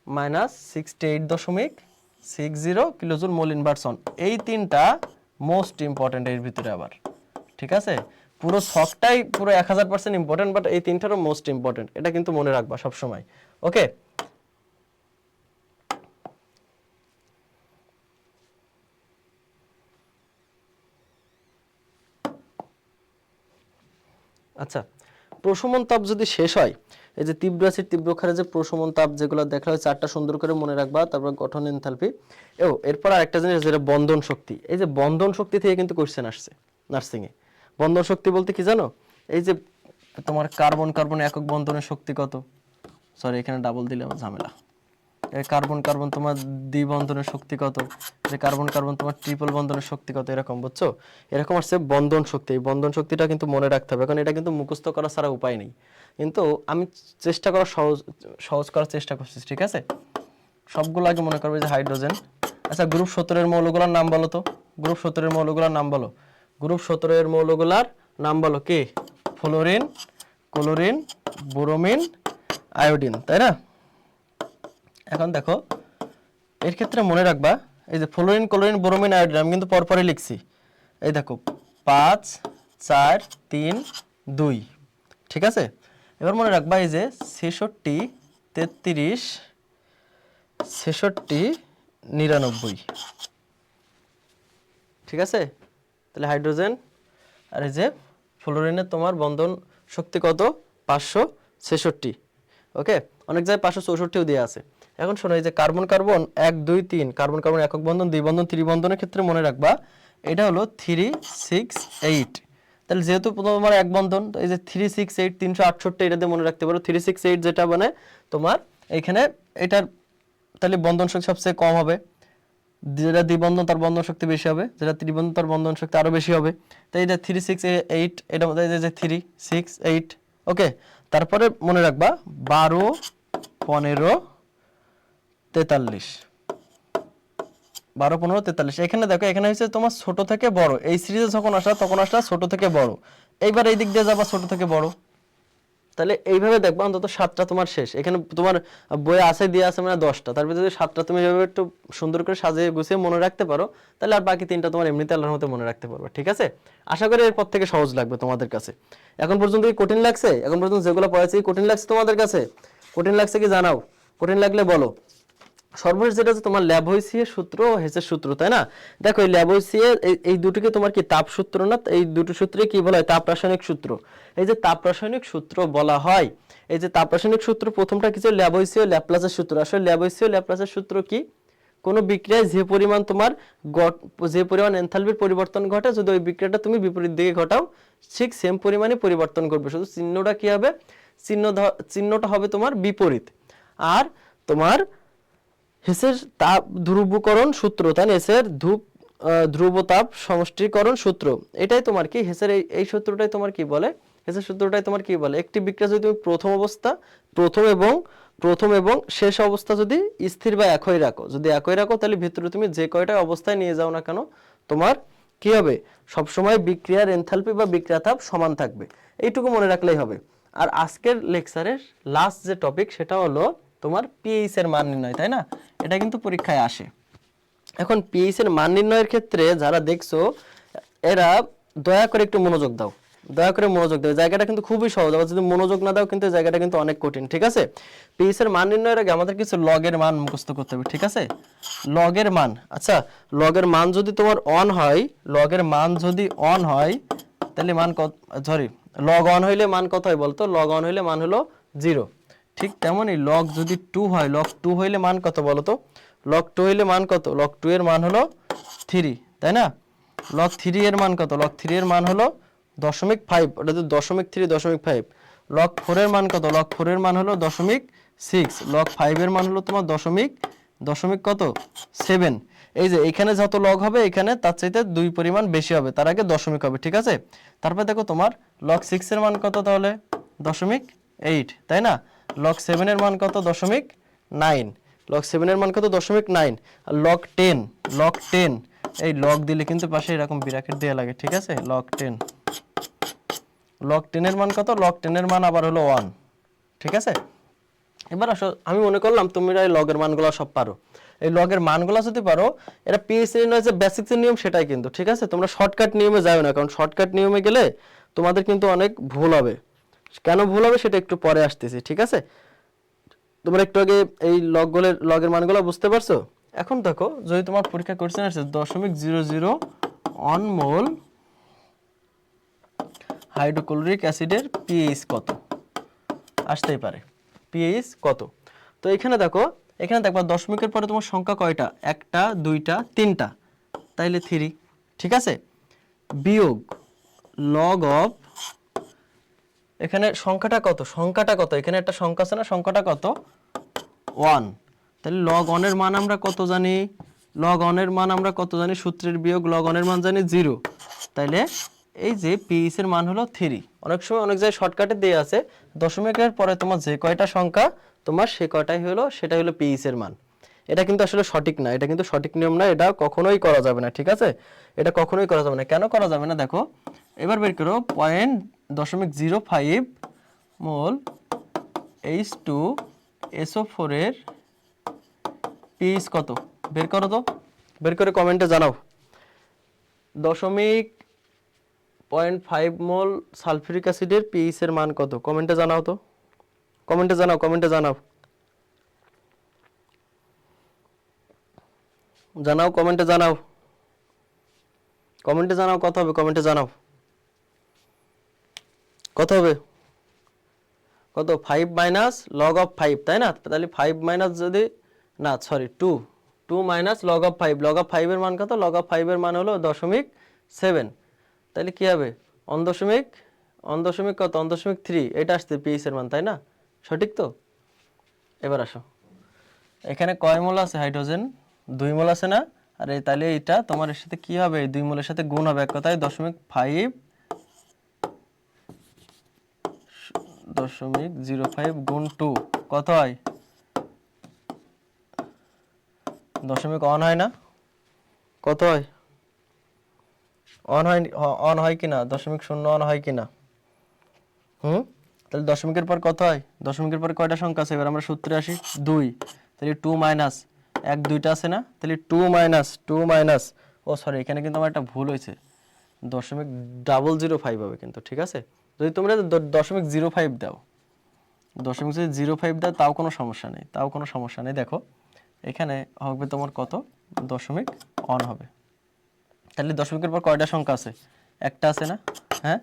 -68.60 কিলোজুল মোল ইনভার্সন। এই তিনটা মোস্ট ইম্পর্টেন্ট এর ভিতরে আবার। ঠিক আছে, পুরো ছকটাই পুরো 1000% ইম্পর্টেন্ট, বাট এই তিনটারও মোস্ট ইম্পর্টেন্ট, এটা কিন্তু মনে রাখবা সব সময়। ওকে, আচ্ছা, প্রশমন তাপ যদি শেষ হয়, এই যে তীব্র অ্যাসিড তীব্র ক্ষারে যে প্রশমন তাপ যেগুলো দেখা হয়, চারটা সুন্দর করে মনে রাখবা, তারপর গঠন এনথালপি, এরপর আরেকটা জিনিস যেটা বন্ধন শক্তি, এই যে বন্ধন শক্তি থেকে কিন্তু কোশ্চেন আসছে নার্সিং এ। বন্ধন শক্তি বলতে কি জানো, এই যে তোমার কার্বন কার্বন একক বন্ধনের শক্তি কত, সরি এখানে ডাবল দিলে আমার ঝামেলা, কার্বন কার্বন তোমার দ্বিবন্ধনের শক্তি কত, যে কার্বন কার্বন তোমার ট্রিপল বন্ধনের শক্তি কত, এরকম বুঝছো, এরকম আসছে বন্ধন শক্তি। এই বন্ধন শক্তিটা কিন্তু মনে রাখতে হবে, কারণ এটা কিন্তু মুখস্থ করা ছাড়া উপায় নেই, কিন্তু আমি চেষ্টা করার সহজ করার চেষ্টা করছি। ঠিক আছে, সবগুলো আগে মনে করবে যে হাইড্রোজেন। আচ্ছা, গ্রুপ 17 এর মৌলগুলোর নাম বলো তো, গ্রুপ 17 এর মৌলগুলোর নাম বলো, গ্রুপ 17 এর মৌলগুলোর নাম বলো, কি, ফ্লোরিন, ক্লোরিন, ব্রোমিন, আয়োডিন, তাই না। এখন দেখো এর ক্ষেত্রে মনে রাখবা, এই যে ফ্লোরিন ক্লোরিন ব্রোমিন আয়োডিন আমি কিন্তু পরপরই লিখছি, এই দেখো 5 4 3 2। ঠিক আছে, এবার মনে রাখবা এই যে 66 33 66 99। ঠিক আছে, তাহলে হাইড্রোজেন আর এই যে ফ্লোরিনের তোমার বন্ধন শক্তি কত, 566। ওকে, অনেক জায়গায় 564ও দেওয়া আছে। এখন শোনো, এই যে কার্বন কার্বন 1 2 3, কার্বন কার্বন একক বন্ধন দ্বিবন্ধন ত্রিবন্ধনের ক্ষেত্রে মনে রাখবা এটা হলো 3 6 8। তাহলে যেহেতু তোমার এক বন্ধন, তো এই যে 3 6 8 368 এটা দিয়ে মনে রাখতে পারো। 3 6 8 যেটা মানে তোমার এইখানে এটার তাহলে বন্ধন শক্তি সবচেয়ে কম হবে, যেটা দ্বিবন্ধন তার বন্ধন শক্তি বেশি হবে, যেটা ত্রিবন্ধন তার বন্ধন শক্তি আরো বেশি হবে। তাই এটা 3 6 8, এটা মধ্যে যে 3 6 8। ওকে, তারপরে মনে রাখবা 12 15 43, 12 15 43। এখানে দেখো, এখানে হচ্ছে তোমার ছোট থেকে বড়, এই সিরিজে যখন আসা তখন আসা ছোট থেকে বড়, এইবার এই দিক দিয়ে যাবা ছোট থেকে বড়। তাহলে এইভাবে দেখবা অন্তত 7টা তোমার শেষ। এখানে তোমার বইয়ে আছে দিয়ে আছে মানে 10টা, তার ভিতরে যদি 7টা তুমি এভাবে একটু সুন্দর করে সাজিয়ে গুছিয়ে মনে রাখতে পারো, তাহলে আর বাকি 3টা তোমার এমনিতে আল্লাহর মতো মনে রাখতে পারবে। ঠিক আছে, আশা করি এরপর থেকে সহজ লাগবে তোমাদের কাছে। এখন পর্যন্ত কি কঠিন লাগছে? এখন পর্যন্ত যেগুলো পড়াইছি কঠিন লাগছে তোমাদের কাছে? কঠিন লাগছে কি জানাও, কঠিন লাগলে বলো। সর্বশেষ যেটা হচ্ছে তোমার ল্যাভোইসিয়ের সূত্র ও হেসের সূত্র, তাই না? দেখো এই ল্যাভোইসিয়ে এই দুটোকে তোমার কি তাপ সূত্র না, এই দুটো সূত্রে কি বলা হয়, তাপ রাসায়নিক সূত্র। এই যে তাপ রাসায়নিক সূত্র বলা হয়, এই যে তাপ রাসায়নিক সূত্র প্রথমটা কি ছিল, ল্যাভোইসিয় ল্যাপ্লাসের সূত্র। আসলে ল্যাভোইসিয় ল্যাপ্লাসের সূত্র কি, কোন বিক্রিয়ায় যে পরিমাণ তোমার যে পরিমাণ এনথালপির পরিবর্তন ঘটে, যদি ওই বিক্রিয়াটা তুমি বিপরীত দিকে ঘটাও, ঠিক সেম পরিমাণে পরিবর্তন করবে, শুধু চিহ্নটা কি হবে, চিহ্নটা হবে তোমার বিপরীত। আর তোমার হেসের তাপ ধ্রুবকরণ সূত্র, তাই না, হেসের ধ্রুব তাপ সমষ্টিকরণ সূত্র, এটাই তোমার কি হেসের এই সূত্রটাই তোমার কি বলে, হেসের সূত্রটাই তোমার কি বলে, একটি বিক্রিয়া যদি তুমি প্রথম এবং প্রথম এবং শেষ অবস্থা যদি স্থির বা একই রাখো, যদি একই রাখো তাহলে ভিতরে তুমি যে কয়টা অবস্থায় নিয়ে যাও না কেন তোমার কি হবে, সবসময় বিক্রিয়ার এনথালপি বা বিক্রিয়া তাপ সমান থাকবে। এইটুকু মনে রাখলেই হবে। আর আজকের লেকচারের লাস্ট যে টপিক সেটা হলো তোমার পিএইচ এর মান নির্ণয়, তাই না? এটা কিন্তু পরীক্ষায় আসে। এখন পিএইচ এর মান নির্ণয়ের ক্ষেত্রে যারা দেখছো এরা দয়া করে একটু মনোযোগ দাও, দয়া করে মনোযোগ দাও। জায়গাটা কিন্তু খুবই সহজ, আবার যদি মনোযোগ না দাও কিন্তু জায়গাটা কিন্তু অনেক কঠিন, ঠিক আছে? পিএইচ এর মান নির্ণয়ের আগে আমাদের কিছু লগের মান মুখস্থ করতে হবে, ঠিক আছে? লগের মান, আচ্ছা লগের মান যদি তোমার অন হয়, লগের মান যদি অন হয় তাহলে মান কত, সরি লগ অন হইলে মান কত হয় বলতো? লগ অন হইলে মান হলো 0। ঠিক তেমনই লগ যদি 2 হয়, লগ 2 হইলে মান কত বলতো? লগ 2 হইলে মান কত? লগ 2 এর মান হলো 3, তাই না? লগ 3 এর মান কত? লগ 3 এর মান হলো 0.5, ওটা তো 0.3 0.5। লগ 4 এর মান কত? লগ 4 এর মান হলো 0.6। লগ 5 এর মান হলো তোমার দশমিক কত? 7। এই যে এখানে যত লগ হবে এখানে তার চাইতে 2 পরিমাণ বেশি হবে, তার আগে দশমিক হবে, ঠিক আছে? তারপর দেখো তোমার লগ 6 এর মান কত তাহলে? 0.8, তাই না? লগ 7 এর মান কত? 0.9। লগ 7 এর মান কত? 0.9। আর লগ 10 এই লগ দিলে কিন্তু পাশে এরকম ব্র্যাকেট দেয়া লাগে, ঠিক আছে? লগ 10, লগ 10 এর মান কত? লগ 10 এর মান আবার হলো 1, ঠিক আছে? এবার আসো, আমি মনে করলাম তোমরা এই লগের মানগুলো সব পারো। এই লগের মানগুলো যদি পারো, এটা পিএইচ নির্ণয়ের যে বেসিক্সের নিয়ম সেটাই কিন্তু, ঠিক আছে? তোমরা শর্টকাট নিয়মে যাও না, কারণ শর্টকাট নিয়মে গেলে তোমাদের কিন্তু অনেক ভুল হবে। কেন ভুল হবে সেটা একটু পরে আসতেছি, ঠিক আছে? তোমরা একটু আগে এই লগের মানগুলো বুঝতে পারছো? এখন দেখো যদি তোমার পরীক্ষা কোশ্চেন আসছে 0.00 মোল হাইড্রোক্লোরিক অ্যাসিডের পিএইচ কত, আসতেই পারে পিএইচ কত। তো এখানে দেখো, এখানে দেখবা দশমিকের পরে তোমার সংখ্যা কয়টা? একটা, দুইটা, তিনটা, তাইলে 3, ঠিক আছে? বিয়োগ লগ অফ, এখানে সংখ্যাটা কত? সংখ্যাটা কত? এখানে একটা সংখ্যা আছে না, সংখ্যাটা কত? 1। তাহলে লগ অনের মান আমরা কত জানি? লগ অনের মান আমরা কত জানি? সূত্রের বিয়োগ লগ অনের মান জানি 0। তাইলে এই যে পিএইচ এর মান হলো 3। অনেক সময় অনেক জায়গায় শর্টকাটে দেয়া আছে দশমিকের পরে তোমার যে কয়টা সংখ্যা তোমার সে কয়টাই হলো সেটাই হলো পিএইচ এর মান। এটা কিন্তু আসলে সঠিক না, এটা কিন্তু সঠিক নিয়ম না, এটা কখনোই করা যাবে না, ঠিক আছে? এটা কখনোই করা যাবে না। কেন করা যাবে না দেখো, এবার বের করো 0.05 মোল H2SO4 এর পিএইচ কত? বের করো তো, বের করে কমেন্টে জানাও। 0.5 মোল সালফিউরিক অ্যাসিডের পিএইচ এর মান কত? কমেন্টে জানাও তো, কমেন্টে জানাও, কমেন্টে জানাও, জানাও, কমেন্টে জানাও, কমেন্টে জানাও কত হবে? কমেন্টে জানাও কত হবে? কত? 5 মাইনাস লগ অফ 5, তাই না? তাহলে 5 মাইনাস যদি না, sorry 2 minus log of 5, log of 5 এর মান কত? লগ অফ 5 এর মান হলো 0.7। তাহলে কি হবে? অন দশমিক কত? 1.3, এটা আসছে পিএইচ এর মান, তাই না? সঠিক তো? এবার আসো, এখানে কয় মোল আছে হাইড্রোজেন? 2 মোল আছে না? আর এই তাহলে এটা তোমার এর সাথে কি হবে? এই 2 মোলের সাথে গুণ হবে, এক কথায় 0.05 গুণ 2 কত হয়? দশমিক অন হয় না? কত হয়? অন হয়, অন হয় কিনা? 0.0 অন হয় কিনা? তাহলে দশমিকের পর কত হয়? দশমিকের পর কয়টা সংখ্যা আছে? এবার আমরা সূত্রে আসি, 2। তাহলে 2 মাইনাস 1 2টা আছে না? তাহলে 2 মাইনাস, ও সরি এখানে কিন্তু আমার একটা ভুল হয়েছে, 0.005 হবে কিন্তু, ঠিক আছে? যদি তোমরা 0.05 দাও, 0.05 দাও তাও কোনো সমস্যা নেই, তাও কোনো সমস্যা নেই। দেখো এখানে হবে তোমার কত? দশমিক অন হবে। তাহলে দশমিকের পর কয়টা সংখ্যা আছে? একটা আছে না? হ্যাঁ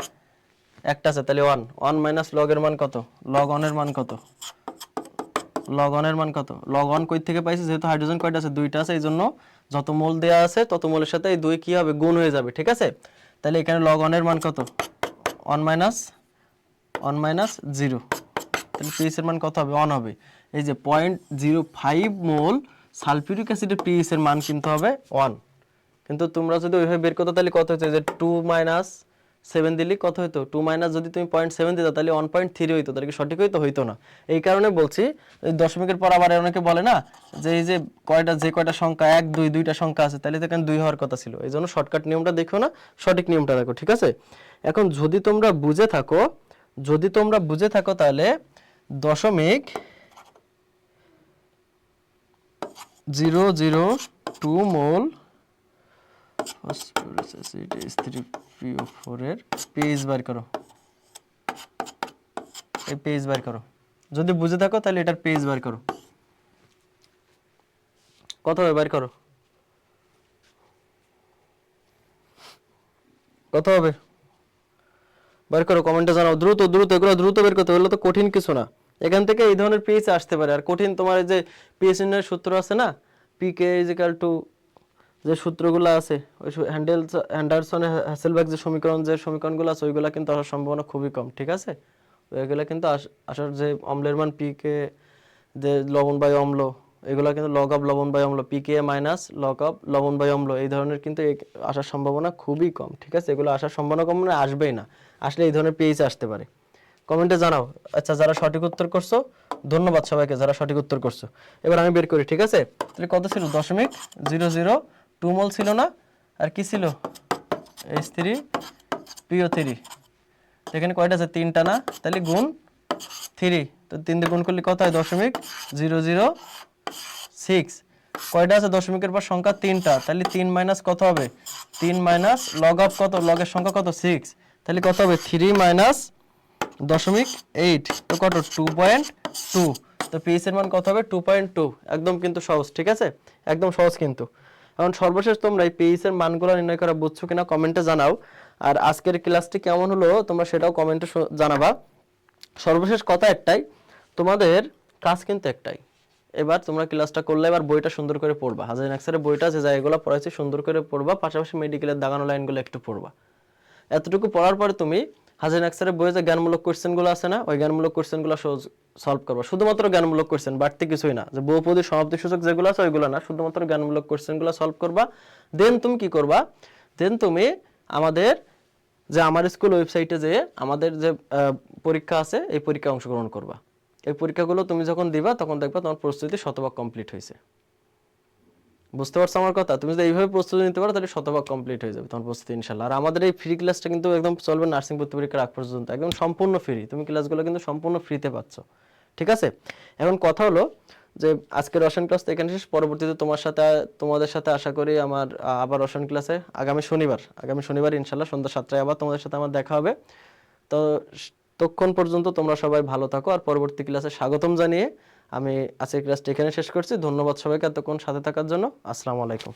একটা আছে, তাহলে 1 মাইনাস লগ এর মান কত? লগ অনের মান কত? লগ অনের মান কত? লগ অন কই থেকে পাইছি? যেহেতু হাইড্রোজেন কয়টা আছে? 2টা আছে, এই জন্য যত মোল দেয়া আছে তত মোলের সাথে এই 2 কি হবে? গুণ হয়ে যাবে, ঠিক আছে? তাহলে এখানে লগ অনের মান কত? 1 মাইনাস 0। তাহলে পিএইচ এর মান কত হবে? 1 হবে। এই যে 0.05 মোল সালফিউরিক অ্যাসিডের পিএইচ এর মান কিন্তু হবে 1। কিন্তু তোমরা যদি ওইভাবে বের করতে তাহলে কত হচ্ছে? যে 2 মাইনাস 7 দিলে কত হইতো 2 মাইনাস যদি তুমি 0.7 দিতা তাহলে 1.3 হইতো, তাহলে কি সঠিক হইতো না। এই কারণে বলছি এই দশমিকের পর আবার অনেকে বলে না যে এই যে কয়টা সংখ্যা 1 2 দুইটা সংখ্যা আছে তাহলে তো এখানে 2 হওয়ার কথা ছিল। এই জন্য শর্টকাট নিয়মটা দেখো না, সঠিক নিয়মটা দেখো, ঠিক আছে। এখন যদি তোমরা বুঝে থাকো তাহলে দশমিক 002 মোল ফসফরাস অ্যাসিড H3PO4 এর পেজ বার করো। এই পেজ বার করো, যদি বুঝে থাকো তাহলে এটার পেজ বার করো। কত হবে বার করো, কত হবে বার করো, কমেন্টে জানাও দ্রুত দ্রুত, এগুলো দ্রুত বের করতে, এগুলো তো কঠিন কিছু না। এখান থেকে এই ধরনের পেজ আসতে পারে। আর কঠিন তোমার এই যে পেজ নির্ণয়ের সূত্র আছে না, পিকে ইজিক্যাল টু যে সূত্রগুলো আছে ওই হ্যান্ডারসন হ্যাসেলবার্গ যে সমীকরণগুলো আছে ওইগুলো কিন্তু আসার সম্ভাবনা খুবই কম, ঠিক আছে। ওইগুলো কিন্তু আসার যে অম্লের মান পিকে, যে লবণ বায়ু অম্ল, এগুলো কিন্তু লগ অফ লবণ বায়ু অম্ল, পিকে মাইনাস লগ অফ লবণ বায়ু অম্ল, এই ধরনের কিন্তু আসার সম্ভাবনা খুবই কম, ঠিক আছে। এগুলো আসার সম্ভাবনা কম মানে আসবেই না, আসলে এই ধরনের পেজ আসতে পারে। কমেন্টে জানাও। আচ্ছা, যারা সঠিক উত্তর করছো ধন্যবাদ সবাইকে, যারা সঠিক উত্তর করছো। এবার আমি বের করি, ঠিক আছে। তাহলে কত ছিল 0.002 মোল ছিল না, আর কি ছিল H3PO3। এখানে কয়টা আছে, 3টা না, তাহলে গুণ 3, তো 3 দিয়ে গুণ করলে কত হয় 0.006। কয়টা আছে দশমিকের পর সংখ্যা 3টা, তাহলে 3 মাইনাস কত হবে 3 মাইনাস লগ অফ কত, লগের সংখ্যা কত 6, তাহলে কত হবে 3 মাইনাস 0.8, তো কত 2.2, তো পিএস এর মান কত হবে 2.2। একদম কিন্তু সহজ, ঠিক আছে, একদম সহজ কিন্তু। এখন সর্বশেষ তোমরা এই পিএস এর মানগুলো নির্ণয় করা বুঝছো কিনা কমেন্টে জানাও। আর আজকের ক্লাসটি কেমন হলো তোমরা সেটাও কমেন্টে জানাবা। সর্বশেষ কথা একটাই, তোমাদের কাজ কিন্তু একটাই। এবার তোমরা ক্লাসটা করলে এবার বইটা সুন্দর করে পড়বা, হাজার আক্সারের বইটা যে জায়গাগুলো পড়াইছি সুন্দর করে পড়বা, পাশাপাশি মেডিকেলের দাগানো লাইনগুলো একটু পড়বা। এতটুকু পড়ার পরে তুমি হাজার আক্সারের বইয়ে যে জ্ঞানমূলক কোশ্চেনগুলো আছে না, ওই জ্ঞানমূলক কোশ্চেনগুলো সলভ করবা। শুধুমাত্র জ্ঞানমূলক কোশ্চেন, বাড়তি কিছুই না, যে বহুপদী সমাপ্তি সূচক যেগুলো আছে ওইগুলো না, শুধুমাত্র জ্ঞানমূলক কোশ্চেনগুলো সলভ করবা। দেন তুমি কি করবা, দেন তুমি আমাদের যে আমার স্কুল ওয়েবসাইটে যে আমাদের যে পরীক্ষা আছে এই পরীক্ষায় অংশগ্রহণ করবা। এই পরীক্ষাগুলো তুমি যখন দিবা তখন দেখবা তোমার প্রস্তুতি শতভাগ কমপ্লিট হয়েছে। বুঝতে পারছো আমার কথা? তুমি যদি এইভাবে প্রস্তুতি নিতে পারো তাহলে শতভাগ কমপ্লিট হয়ে যাবে তোমার প্রস্তুতি ইনশাআল্লাহ। আর আমাদের এই ফ্রি ক্লাসটা কিন্তু একদম চলবে নার্সিং ভর্তি পরীক্ষার আগ পর্যন্ত, একদম সম্পূর্ণ ফ্রি। তুমি ক্লাসগুলো কিন্তু সম্পূর্ণ ফ্রিতে পাচ্ছ, ঠিক আছে। এখন কথা হলো যে আজকের রসায়ন ক্লাস তো এখানে শেষ। পরবর্তীতে তোমাদের সাথে আশা করি আমার আবার রসায়ন ক্লাসে আগামী শনিবার ইনশাআল্লাহ সন্ধ্যা 7টায় আবার তোমাদের সাথে আমার দেখা হবে। তো ততক্ষণ পর্যন্ত তোমরা সবাই ভালো থাকো। আর পরবর্তী ক্লাসে স্বাগতম জানিয়ে আমি আজকের ক্লাসটা এখানে শেষ করছি। ধন্যবাদ সবাইকে এতক্ষণ সাথে থাকার জন্য। আসসালামু আলাইকুম।